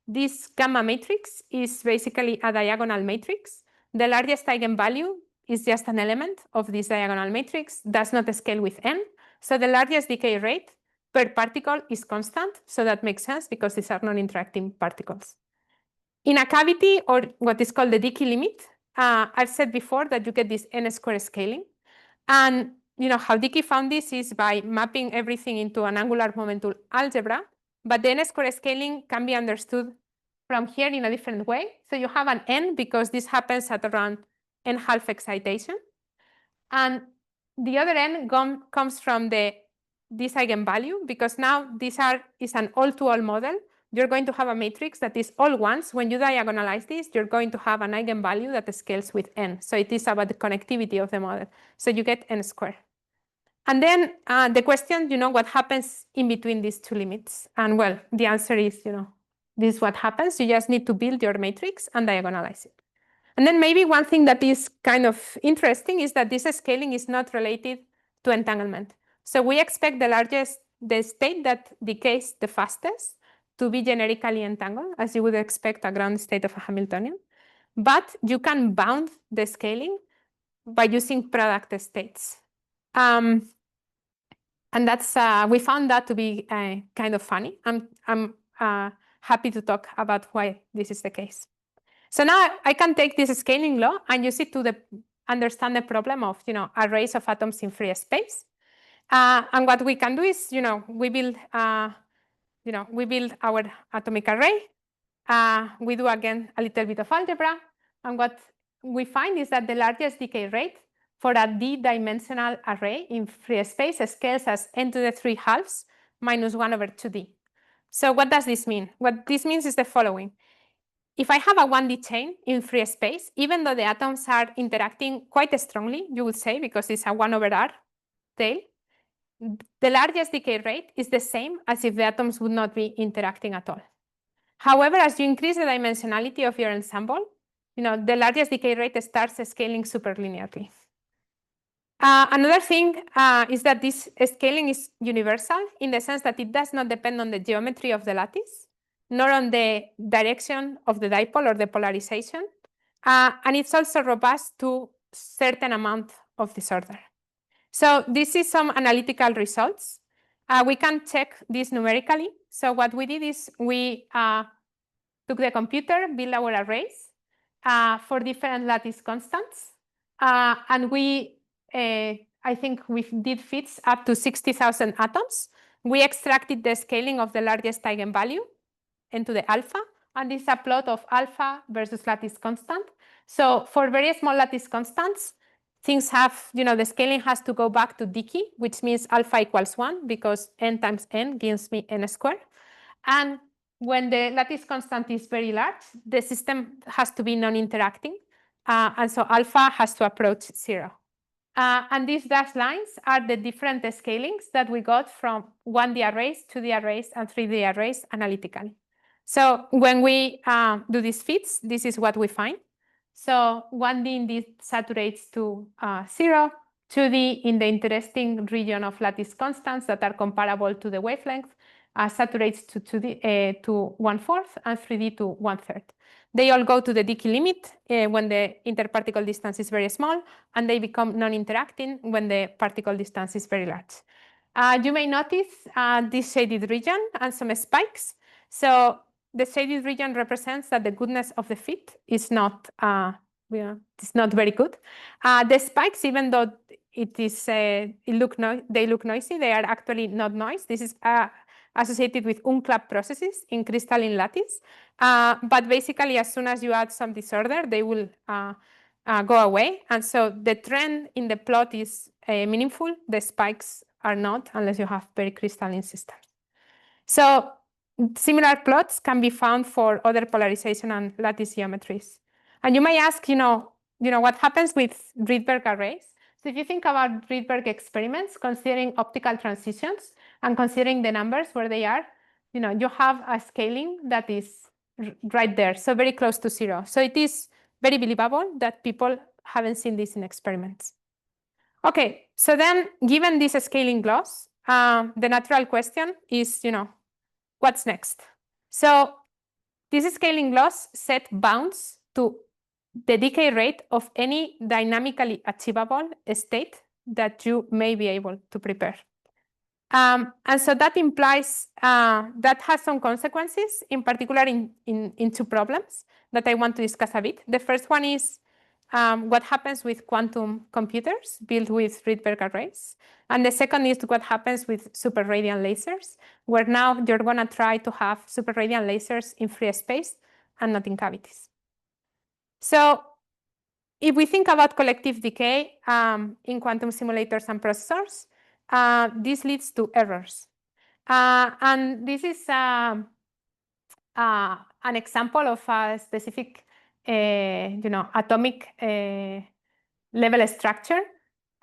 this gamma matrix is basically a diagonal matrix. The largest eigenvalue is just an element of this diagonal matrix, does not scale with n. So the largest decay rate per particle is constant. So that makes sense because these are non-interacting particles. In a cavity, or what is called the Dicke limit, I've said before that you get this n-square scaling. And how Dicke found this is by mapping everything into an angular momentum algebra. But the n-square scaling can be understood from here in a different way. So you have an n because this happens at around n-half excitation. And the other n comes from this eigenvalue, because now this is an all-to-all model. You're going to have a matrix that is all ones. When you diagonalize this, you're going to have an eigenvalue that scales with n. So it is about the connectivity of the model. So you get n squared. And then the question, what happens in between these two limits? And well, the answer is, this is what happens. You just need to build your matrix and diagonalize it. And then maybe one thing that is kind of interesting is that this scaling is not related to entanglement. So we expect the state that decays the fastest to be generically entangled, as you would expect a ground state of a Hamiltonian. But you can bound the scaling by using product states. And that's we found that to be kind of funny. I'm happy to talk about why this is the case. So now I can take this scaling law and use it to understand the problem of arrays of atoms in free space. And what we can do is we build our atomic array. We do again a little bit of algebra, and what we find is that the largest decay rate for a d-dimensional array in free space scales as n to the 3/2 minus 1/2d. So what does this mean? What this means is the following. If I have a 1D chain in free space, even though the atoms are interacting quite strongly, you would say, because it's a 1/r tail, the largest decay rate is the same as if the atoms would not be interacting at all. However, as you increase the dimensionality of your ensemble, the largest decay rate starts scaling superlinearly. Another thing is that this scaling is universal in the sense that it does not depend on the geometry of the lattice, nor on the direction of the dipole or the polarization. And it's also robust to certain amount of disorder. So this is some analytical results. We can check this numerically. So what we did is we took the computer, built our arrays for different lattice constants. And we, I think we did fits up to 60,000 atoms. We extracted the scaling of the largest eigenvalue into the alpha. And this is a plot of alpha versus lattice constant. So for very small lattice constants, things have, the scaling has to go back to Dicke, which means alpha equals 1, because n times n gives me n squared. And when the lattice constant is very large, the system has to be non-interacting. And so alpha has to approach 0. And these dashed lines are the different scalings that we got from 1D arrays, 2D arrays, and 3D arrays analytically. So when we do these fits, this is what we find. So 1D indeed saturates to 0, 2D in the interesting region of lattice constants that are comparable to the wavelength, saturates to 2D to 1/4 and 3D to 1/3. They all go to the Dicke limit when the interparticle distance is very small, and they become non-interacting when the particle distance is very large. You may notice this shaded region and some spikes. So the shaded region represents that the goodness of the fit is not, it's not very good. The spikes, even though they look noisy, they are actually not noise. This is associated with unclapped processes in crystalline lattice. But basically, as soon as you add some disorder, they will go away. And so the trend in the plot is meaningful. The spikes are not, unless you have very crystalline systems. So similar plots can be found for other polarization and lattice geometries. And you may ask, what happens with Rydberg arrays? So if you think about Rydberg experiments, considering optical transitions and considering the numbers where they are, you have a scaling that is right there, so very close to 0. So it is very believable that people haven't seen this in experiments. Okay, so then given this scaling loss, the natural question is, what's next? So this scaling loss set bounds to the decay rate of any dynamically achievable state that you may be able to prepare. And so that implies that has some consequences, in particular in two problems that I want to discuss a bit. The first one is what happens with quantum computers built with Rydberg arrays. And the second is what happens with superradiant lasers, where now you're going to try to have superradiant lasers in free space and not in cavities. So if we think about collective decay in quantum simulators and processors, this leads to errors. And this is an example of a specific atomic level structure.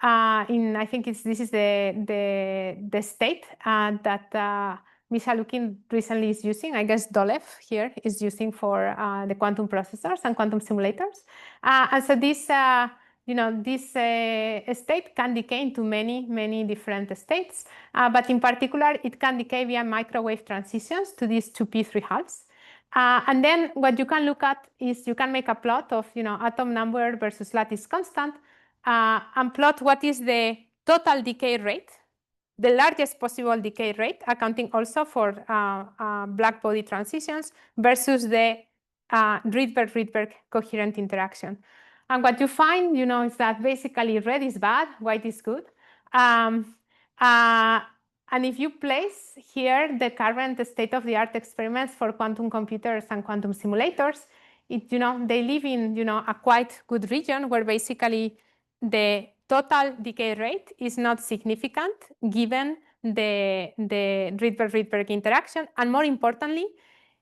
I think this is the state that Misha Lukin recently is using. I guess Dolev here is using for the quantum processors and quantum simulators. And so this state can decay into many different states. But in particular, it can decay via microwave transitions to these 2p3 halves. And then what you can look at is you can make a plot of atom number versus lattice constant and plot what is the total decay rate, the largest possible decay rate, accounting also for black body transitions versus the Rydberg-Rydberg coherent interaction. And what you find, is that basically red is bad, white is good. And if you place here the current state-of-the-art experiments for quantum computers and quantum simulators, they live in a quite good region where basically the total decay rate is not significant given the Rydberg-Rydberg interaction. And more importantly,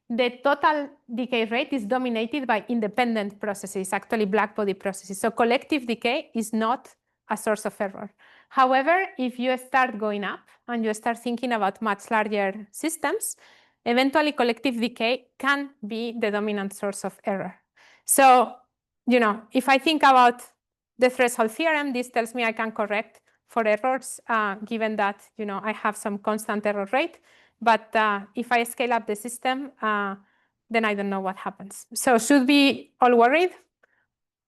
the total decay rate is dominated by independent processes, actually black body processes. So collective decay is not a source of error. However, if you start going up and you start thinking about much larger systems, eventually collective decay can be the dominant source of error. So, if I think about the threshold theorem. This tells me I can correct for errors, given that I have some constant error rate. But if I scale up the system, then I don't know what happens. So should we all worried?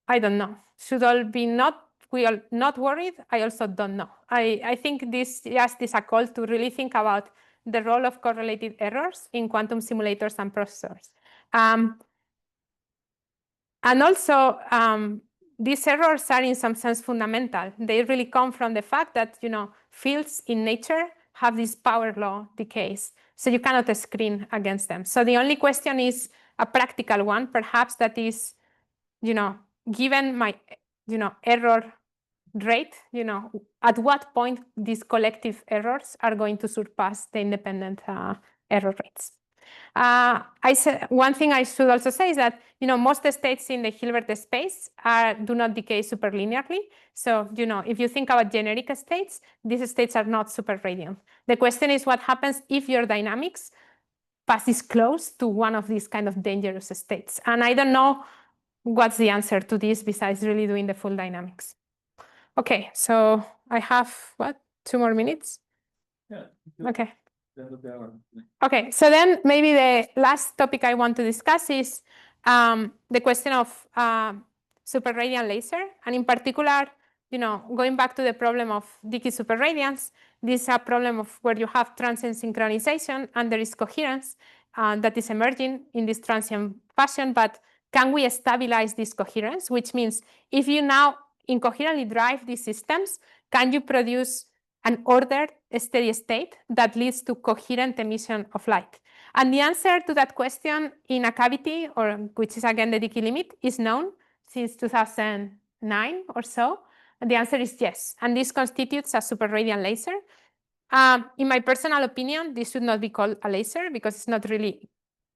I don't know. Should we all not worried? I also don't know. I think this just is a call to really think about the role of correlated errors in quantum simulators and processors. And also, these errors are in some sense fundamental. They really come from the fact that fields in nature have these power law decays, so you cannot screen against them. So the only question is a practical one, perhaps, that is, given my error rate, at what point these collective errors are going to surpass the independent error rates. One thing I should also say is that most states in the Hilbert space do not decay superlinearly. So if you think about generic states, these states are not superradiant. The question is what happens if your dynamics passes close to one of these kind of dangerous states. And I don't know what's the answer to this besides really doing the full dynamics. Okay, so I have 2 more minutes? Yeah. Okay. Okay, so then maybe the last topic I want to discuss is the question of superradiant laser, and in particular, going back to the problem of Dicke superradiance. This is a problem of where you have transient synchronization and there is coherence that is emerging in this transient fashion, but can we stabilize this coherence? Which means if you now incoherently drive these systems, can you produce an ordered steady state that leads to coherent emission of light? And the answer to that question in a cavity, which is again the Dicke limit, is known since 2009 or so. And the answer is yes. And this constitutes a superradiant laser. In my personal opinion, this should not be called a laser because it's not really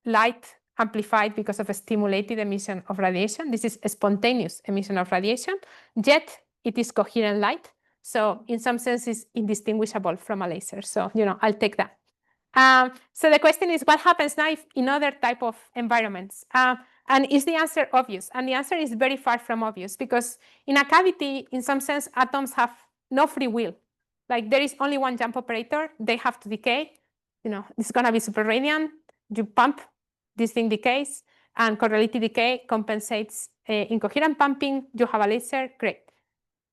light amplified because of a stimulated emission of radiation. This is a spontaneous emission of radiation, yet it is coherent light. So in some sense, it's indistinguishable from a laser. So, I'll take that. So the question is, what happens now if in other type of environments? And is the answer obvious? And the answer is very far from obvious, because in a cavity, in some sense, atoms have no free will. Like there is only one jump operator. They have to decay. It's going to be superradiant. You pump, this thing decays, and correlated decay compensates incoherent pumping. You have a laser, great.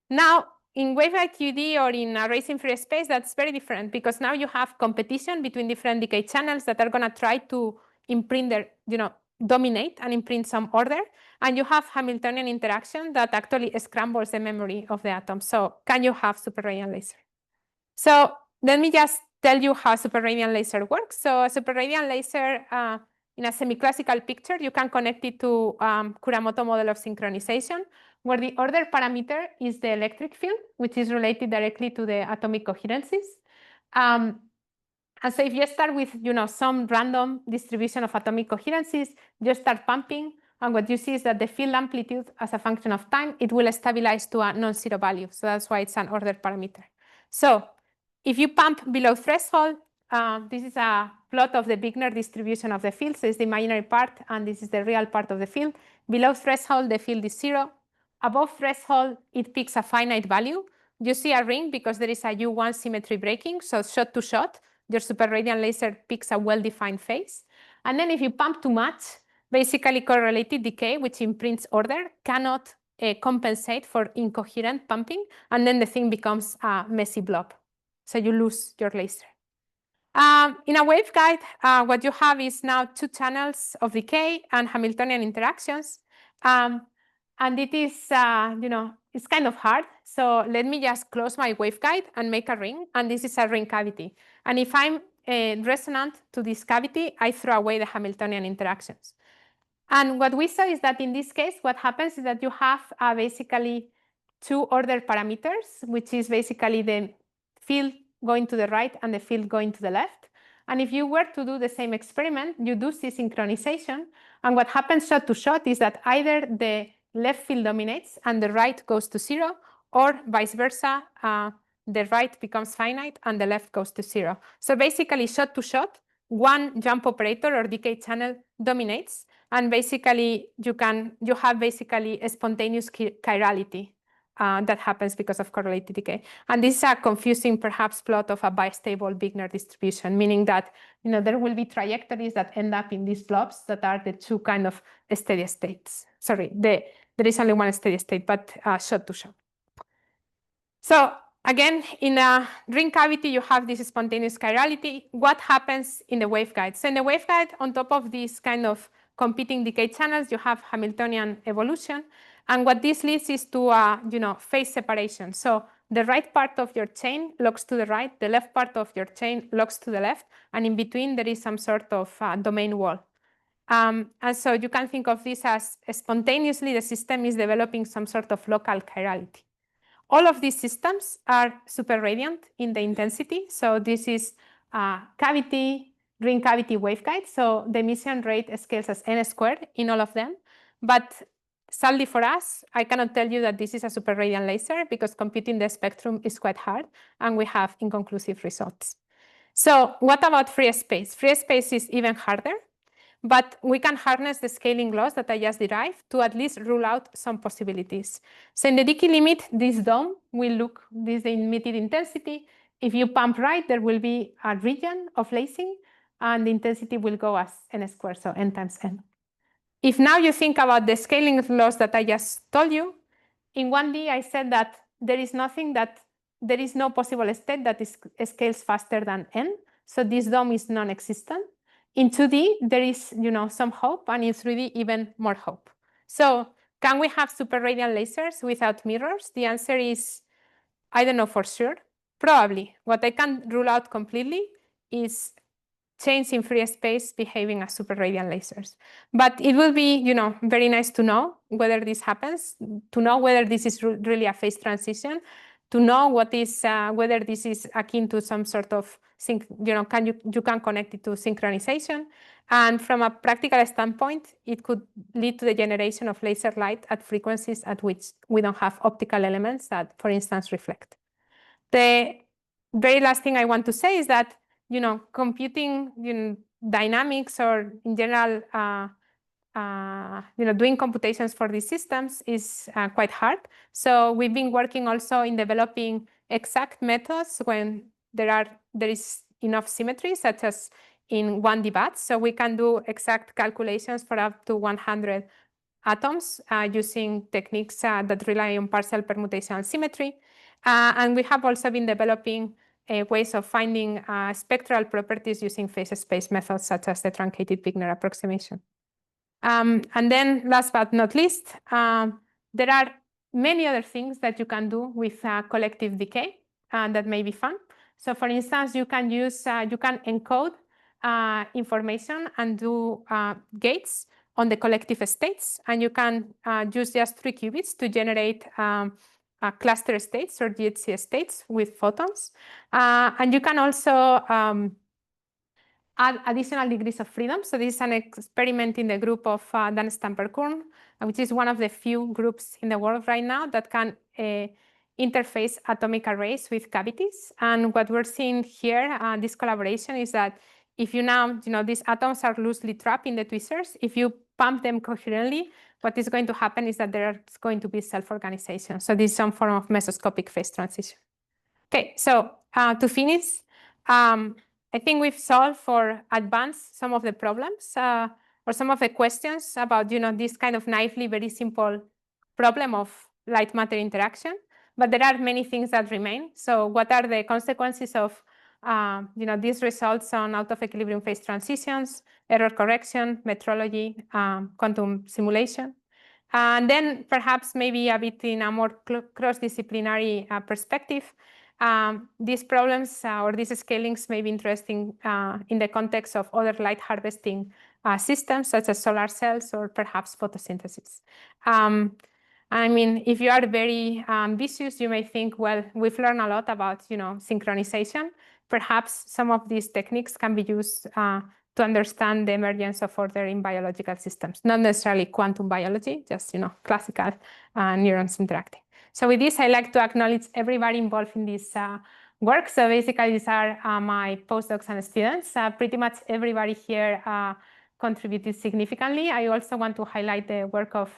Now, in waveguide QED or in a racing free space, that's very different, because now you have competition between different decay channels that are going to try to imprint their, dominate and imprint some order. And you have Hamiltonian interaction that actually scrambles the memory of the atom. So can you have superradiant laser? So let me just tell you how superradiant laser works. So a superradiant laser, in a semi-classical picture, you can connect it to Kuramoto model of synchronization, where the order parameter is the electric field, which is related directly to the atomic coherences. And so if you start with some random distribution of atomic coherences, you start pumping, and what you see is that the field amplitude as a function of time, it will stabilize to a non-zero value. So that's why it's an order parameter. So if you pump below threshold, this is a plot of the Wigner distribution of the field. So it's the imaginary part, and this is the real part of the field. Below threshold, the field is 0. Above threshold, it picks a finite value. You see a ring because there is a U1 symmetry breaking. So shot to shot, your superradiant laser picks a well-defined phase. And then if you pump too much, basically correlated decay, which imprints order, cannot compensate for incoherent pumping. And then the thing becomes a messy blob. So you lose your laser. In a waveguide, what you have is now 2 channels of decay and Hamiltonian interactions. And it is, it's kind of hard. So let me just close my waveguide and make a ring. And this is a ring cavity. And if I'm resonant to this cavity, I throw away the Hamiltonian interactions. And what we saw is that in this case, what happens is that you have basically 2 order parameters, which is basically the field going to the right and the field going to the left. And if you were to do the same experiment, you do see synchronization. And what happens shot to shot is that either the left field dominates and the right goes to 0, or vice versa, the right becomes finite and the left goes to 0. So basically shot to shot, one jump operator or decay channel dominates, and basically you have basically a spontaneous chirality that happens because of correlated decay. And this is a confusing, perhaps, plot of a bistable Wigner distribution, meaning that there will be trajectories that end up in these blobs that are the two kind of steady states. Sorry, there is only one steady state, but shot to shot. So again, in a ring cavity, you have this spontaneous chirality. What happens in the waveguide? So in the waveguide, on top of these kind of competing decay channels, you have Hamiltonian evolution. And what this leads is to phase separation. So the right part of your chain locks to the right, the left part of your chain locks to the left, and in between there is some sort of domain wall. And so you can think of this as spontaneously the system is developing some sort of local chirality. All of these systems are superradiant in the intensity. So this is cavity, ring cavity waveguide. So the emission rate scales as n squared in all of them. But sadly for us, I cannot tell you that this is a superradiant laser because computing the spectrum is quite hard and we have inconclusive results. So what about free space? Free space is even harder. But we can harness the scaling laws that I just derived to at least rule out some possibilities. So in the Dicke limit, this dome will look, this is the emitted intensity. If you pump right, there will be a region of lacing, and the intensity will go as n squared, so n times n. If now you think about the scaling laws that I just told you, in 1D, I said that there is no possible state that scales faster than n. So this dome is non-existent. In 2D, there is some hope, and in 3D, even more hope. So can we have superradiant lasers without mirrors? The answer is, I don't know for sure. Probably. What I can't rule out completely is chains in free space behaving as superradiant lasers. But it will be very nice to know whether this happens, to know whether this is really a phase transition, to know what is whether this is akin to some sort of you can connect it to synchronization. And from a practical standpoint, it could lead to the generation of laser light at frequencies at which we don't have optical elements that, for instance, reflect. The very last thing I want to say is that computing dynamics or in general doing computations for these systems is quite hard. So we've been working also in developing exact methods when there is enough symmetry, such as in 1D bats. So we can do exact calculations for up to 100 atoms using techniques that rely on partial permutation symmetry. And we have also been developing ways of finding spectral properties using phase space methods, such as the truncated Wigner approximation. And then last but not least, there are many other things that you can do with collective decay that may be fun. So for instance, you can encode information and do gates on the collective states, and you can use just 3 qubits to generate cluster states or GHZ states with photons. And you can also add additional degrees of freedom. So this is an experiment in the group of Dan Stamper-Kurn, which is one of the few groups in the world right now that can interface atomic arrays with cavities. And what we're seeing here, this collaboration, is that if you now, these atoms are loosely trapped in the tweezers, if you pump them coherently, what is going to happen is that there's going to be self-organization. So this is some form of mesoscopic phase transition. Okay, so to finish, I think we've solved for advanced some of the problems or some of the questions about this kind of naively very simple problem of light-matter interaction. But there are many things that remain. So what are the consequences of these results on out-of-equilibrium phase transitions, error correction, metrology, quantum simulation? And then perhaps maybe a bit in a more cross-disciplinary perspective, these problems or these scalings may be interesting in the context of other light harvesting systems, such as solar cells or perhaps photosynthesis. I mean, if you are very ambitious, you may think, well, we've learned a lot about synchronization. Perhaps some of these techniques can be used to understand the emergence of order in biological systems, not necessarily quantum biology, just classical neurons interacting. So with this, I'd like to acknowledge everybody involved in this work. So basically, these are my postdocs and students. Pretty much everybody here contributed significantly. I also want to highlight the work of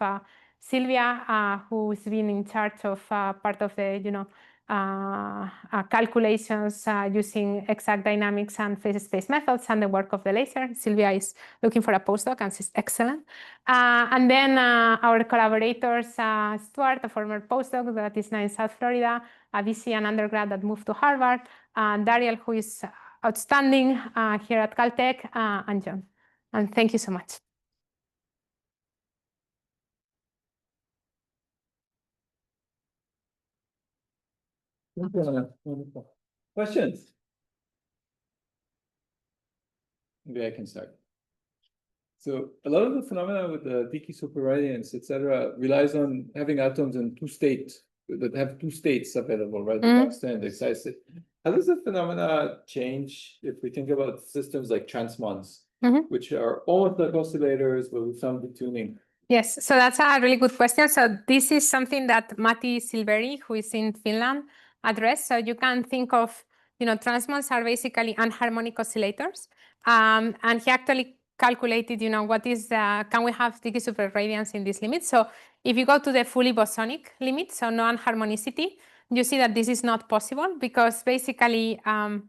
Silvia, who's been in charge of part of the, calculations using exact dynamics and phase space methods and the work of the laser. Silvia is looking for a postdoc and she's excellent. And then our collaborators, Stuart, a former postdoc that is now in South Florida, a VC and undergrad that moved to Harvard, Dariel, who is outstanding here at Caltech, and John. And thank you so much. Wonderful. Questions? Maybe I can start. So a lot of the phenomena with the Dicke superradiance, etc., relies on having atoms in two states that have two states available, right? The constant and the excited state. How does the phenomena change if we think about systems like transmons, which are almost like oscillators but with some detuning? Yes, so that's a really good question. So this is something that Matti Silveri, who is in Finland, addressed. So you can think of, transmons are basically anharmonic oscillators. And he actually calculated, what is, can we have Dicke superradiance in this limit? So if you go to the fully bosonic limit, so no anharmonicity, you see that this is not possible because basically, I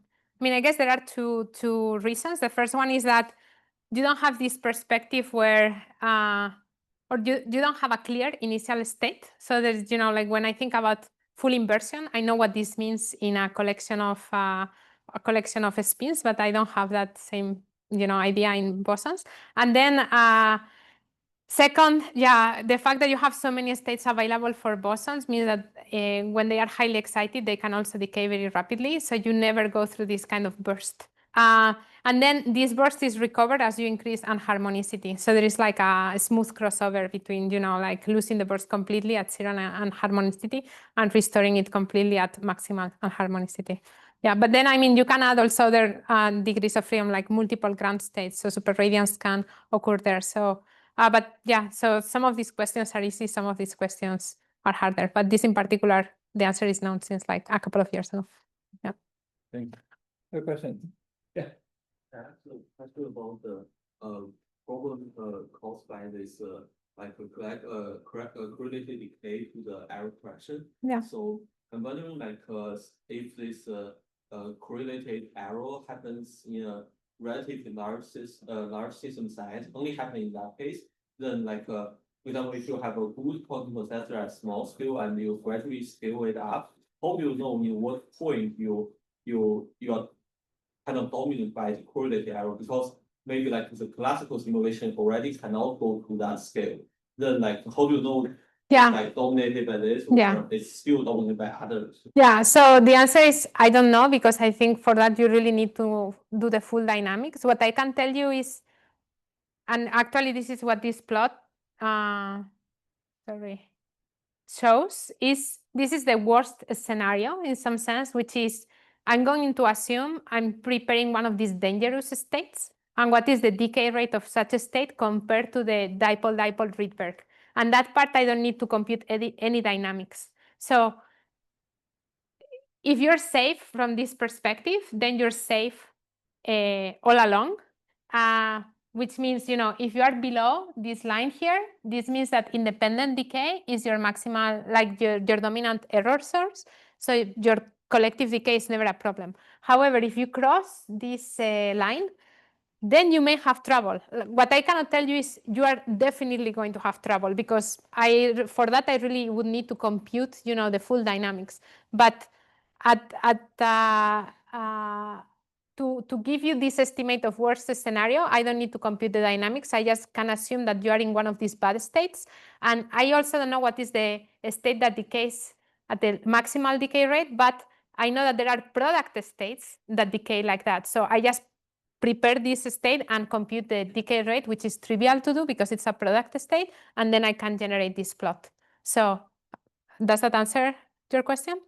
guess there are two reasons. The first one is that you don't have this perspective where, or you don't have a clear initial state. So there's, like when I think about full inversion, I know what this means in a collection of spins, but I don't have that same, idea in bosons. And then second, the fact that you have so many states available for bosons means that when they are highly excited, they can also decay very rapidly. So you never go through this kind of burst. And then this burst is recovered as you increase anharmonicity. So there is like a smooth crossover between, like losing the burst completely at zero anharmonicity and restoring it completely at maximal anharmonicity. Yeah, but then, you can add also other degrees of freedom, like multiple ground states. So superradiance can occur there. So, but yeah, so some of these questions are easy. Some of these questions are harder. But this in particular, the answer is known since like a couple of years ago. Yeah. Thank you. Good question. Yeah. So question about the problem caused by this correlated decay to the error correction. Yeah. So I'm wondering if this correlated error happens in a relatively large system size, only happen in that case, then for example, if you have a good quantum processor at small scale and you gradually scale it up, how do you know in what point you are kind of dominated by the correlated error? Because maybe the classical simulation already cannot go to that scale. Then how do you know dominated by this or it's still dominated by others? Yeah, so the answer is I don't know, because I think for that you really need to do the full dynamics. What I can tell you is, and actually this is what this plot shows, is this is the worst scenario in some sense, which is I'm going to assume I'm preparing one of these dangerous states, and what is the decay rate of such a state compared to the dipole-dipole Rydberg. And that part I don't need to compute any dynamics. So if you're safe from this perspective, then you're safe all along, which means, if you are below this line here, this means that independent decay is your maximal, like your dominant error source. So your collective decay is never a problem. However, if you cross this line, then you may have trouble. What I cannot tell you is you are definitely going to have trouble, because for that I really would need to compute, the full dynamics. But to give you this estimate of worst scenario, I don't need to compute the dynamics. I just can assume that you are in one of these bad states. And I also don't know what is the state that decays at the maximal decay rate, but I know that there are product states that decay like that. So I just prepare this state and compute the decay rate, which is trivial to do because it's a product state, and then I can generate this plot. So does that answer your question?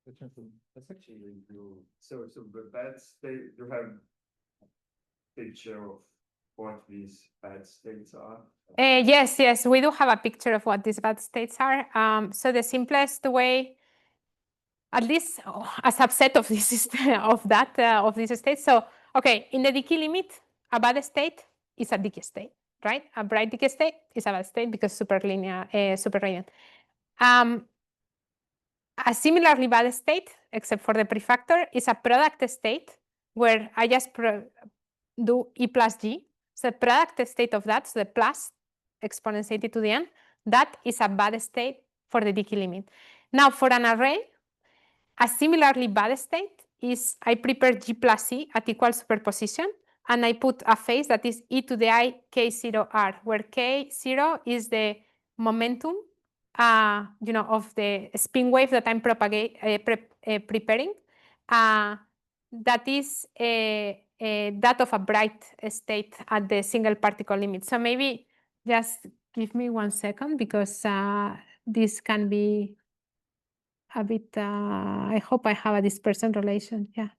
That's actually really cool. So the bad state, you have a picture of what these bad states are? Yes, we do have a picture of what these bad states are. So the simplest way, at least a subset of this of these states. So okay, in the Dicke limit, a bad state is a Dicke state, right? A bright decay state is a bad state because superradiant. A similarly bad state, except for the prefactor, is a product state where I just do E plus G. So the product state of that, so the plus exponentiated to the n, that is a bad state for the Dicke limit. Now for an array, a similarly bad state is I prepare G plus E at equal superposition, and I put a phase that is e to the I k0r, where k0 is the momentum of the spin wave that I'm preparing. That is that of a bright state at the single particle limit. So maybe just give me 1 second, because this can be a bit, I hope I have a dispersion relation. Yeah.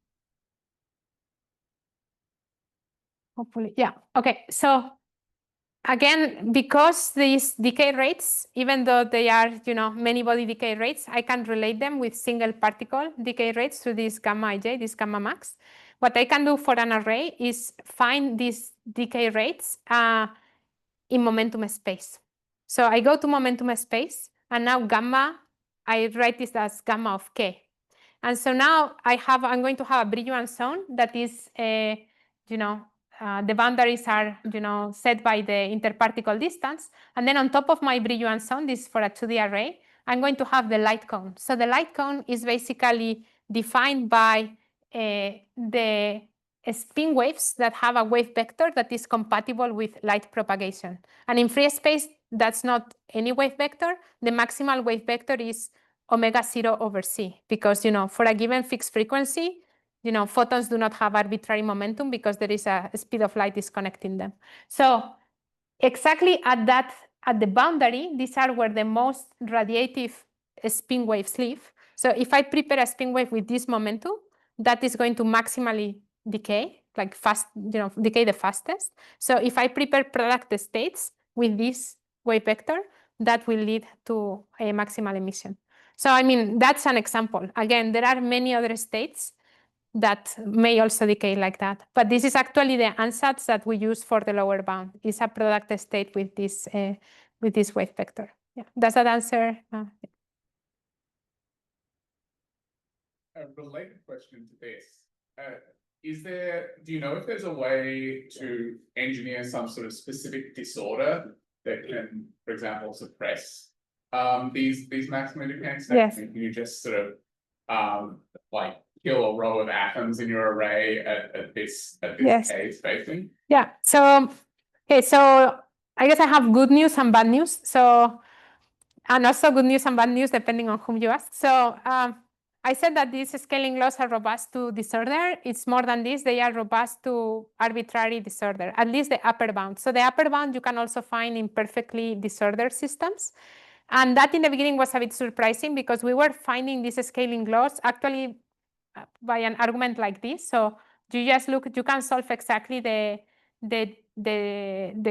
Hopefully, yeah. Okay, so again, because these decay rates, even though they are, many body decay rates, I can relate them with single particle decay rates to this gamma ij, this gamma max. What I can do for an array is find these decay rates in momentum space. So I go to momentum space, and now gamma, I write this as gamma of k. And so now I'm going to have a Brillouin zone that is, the boundaries are, set by the interparticle distance. And then on top of my Brillouin zone, this is for a 2D array, I'm going to have the light cone. So the light cone is basically defined by the spin waves that have a wave vector that is compatible with light propagation. And in free space, that's not any wave vector. The maximal wave vector is omega 0 over c, because for a given fixed frequency, photons do not have arbitrary momentum because there is a speed of light disconnecting them. So exactly at the boundary, these are where the most radiative spin waves live. So if I prepare a spin wave with this momentum, that is going to maximally decay, like fast, decay the fastest. So if I prepare product states with this wave vector, that will lead to a maximal emission. So I mean, that's an example. Again, there are many other states that may also decay like that. But this is actually the ansatz that we use for the lower bound. It's a product state with this wave vector. Yeah. Does that answer? Yeah. A related question to this. Do you know if there's a way to engineer some sort of specific disorder that can, for example, suppress these maximum decay states? Yes. Can you just sort of like kill a row of atoms in your array at this Yes. K spacing? Yeah. So okay. So I guess I have good news and bad news. So and also good news and bad news depending on whom you ask. So I said that these scaling laws are robust to disorder. It's more than this. They are robust to arbitrary disorder, at least the upper bound. So the upper bound you can also find in perfectly disordered systems. And that in the beginning was a bit surprising because we were finding these scaling laws actually by an argument like this. So you just look, you can solve exactly the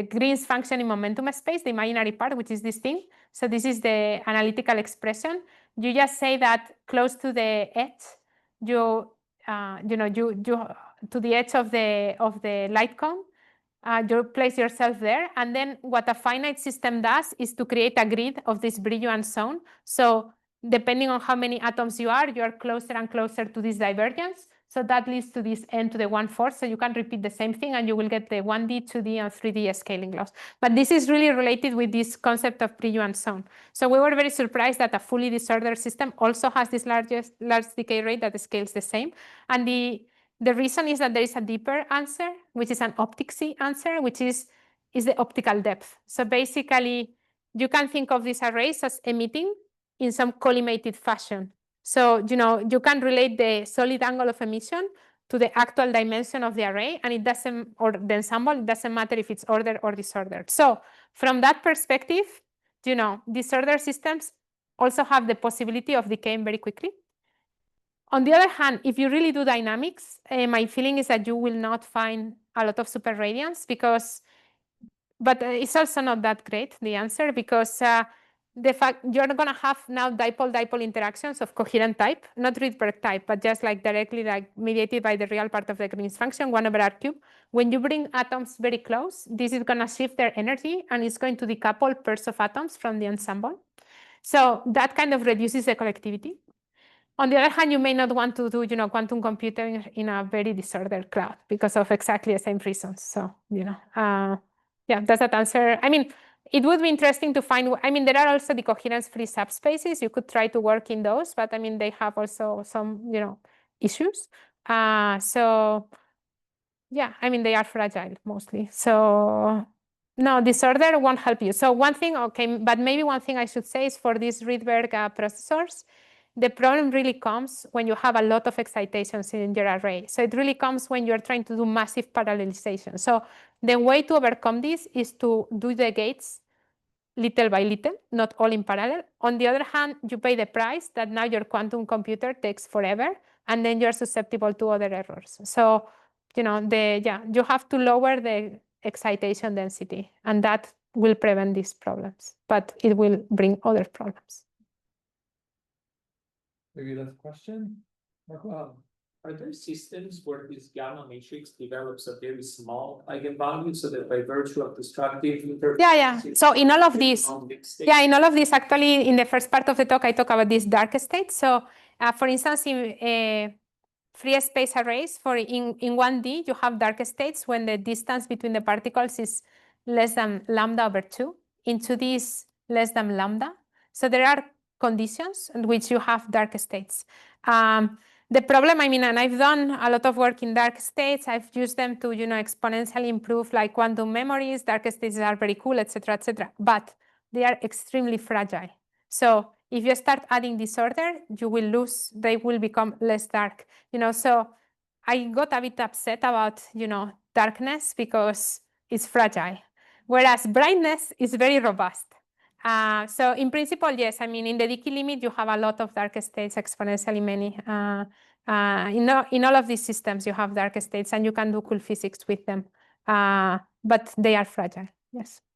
Green's function in momentum space, the imaginary part, which is this thing. So this is the analytical expression. You just say that close to the edge, to the edge of the light cone, you place yourself there, and then what a finite system does is to create a grid of this Brillouin zone. So depending on how many atoms you are closer and closer to this divergence. So that leads to this n to the 1/4. So you can repeat the same thing and you will get the 1D, 2D, and 3D scaling laws. But this is really related with this concept of Brillouin zone. So we were very surprised that a fully disordered system also has this large decay rate that scales the same. And the reason is that there is a deeper answer, which is an opticsy answer, which is the optical depth. So basically, you can think of these arrays as emitting in some collimated fashion. So, you can relate the solid angle of emission to the actual dimension of the array, and it doesn't, or the ensemble, it doesn't matter if it's ordered or disordered. So from that perspective, disordered systems also have the possibility of decaying very quickly. On the other hand, if you really do dynamics, my feeling is that you will not find a lot of superradiance but it's also not that great, the answer, because the fact you're going to have now dipole-dipole interactions of coherent type, not Rydberg type, but just like directly like mediated by the real part of the Green's function, 1/r³. When you bring atoms very close, this is going to shift their energy and it's going to decouple pairs of atoms from the ensemble. So that kind of reduces the collectivity. On the other hand, you may not want to do, quantum computing in a very disordered cloud because of exactly the same reasons. So, yeah, does that answer? I mean, it would be interesting to find, I mean, there are also the coherence-free subspaces. You could try to work in those, but I mean, they have also some, issues. So, yeah, I mean, they are fragile mostly. So, no, disorder won't help you. So one thing, okay, but maybe one thing I should say is for these Rydberg processors, the problem really comes when you have a lot of excitations in your array. So it really comes when you're trying to do massive parallelization. So the way to overcome this is to do the gates little by little, not all in parallel. On the other hand, you pay the price that now your quantum computer takes forever, and then you're susceptible to other errors. So, you have to lower the excitation density, and that will prevent these problems, but it will bring other problems. Maybe that's a question. Marco? Are there systems where this gamma matrix develops a very small eigenvalue so that by virtue of destructive Yeah. So in all of these, actually, in the first part of the talk, I talk about these dark states. So, for instance, in free space arrays, in 1D, you have dark states when the distance between the particles is less than λ/2. In 2D is less than lambda. So there are conditions in which you have dark states. The problem, I mean, and I've done a lot of work in dark states. I've used them to, exponentially improve like quantum memories. Dark states are very cool, etc., etc. But they are extremely fragile. So if you start adding disorder, you will lose. They will become less dark. So I got a bit upset about, darkness because it's fragile, whereas brightness is very robust. So in principle, yes, I mean, in the Dicke limit, you have a lot of dark states, exponentially many. In all of these systems, you have dark states and you can do cool physics with them, but they are fragile, yes.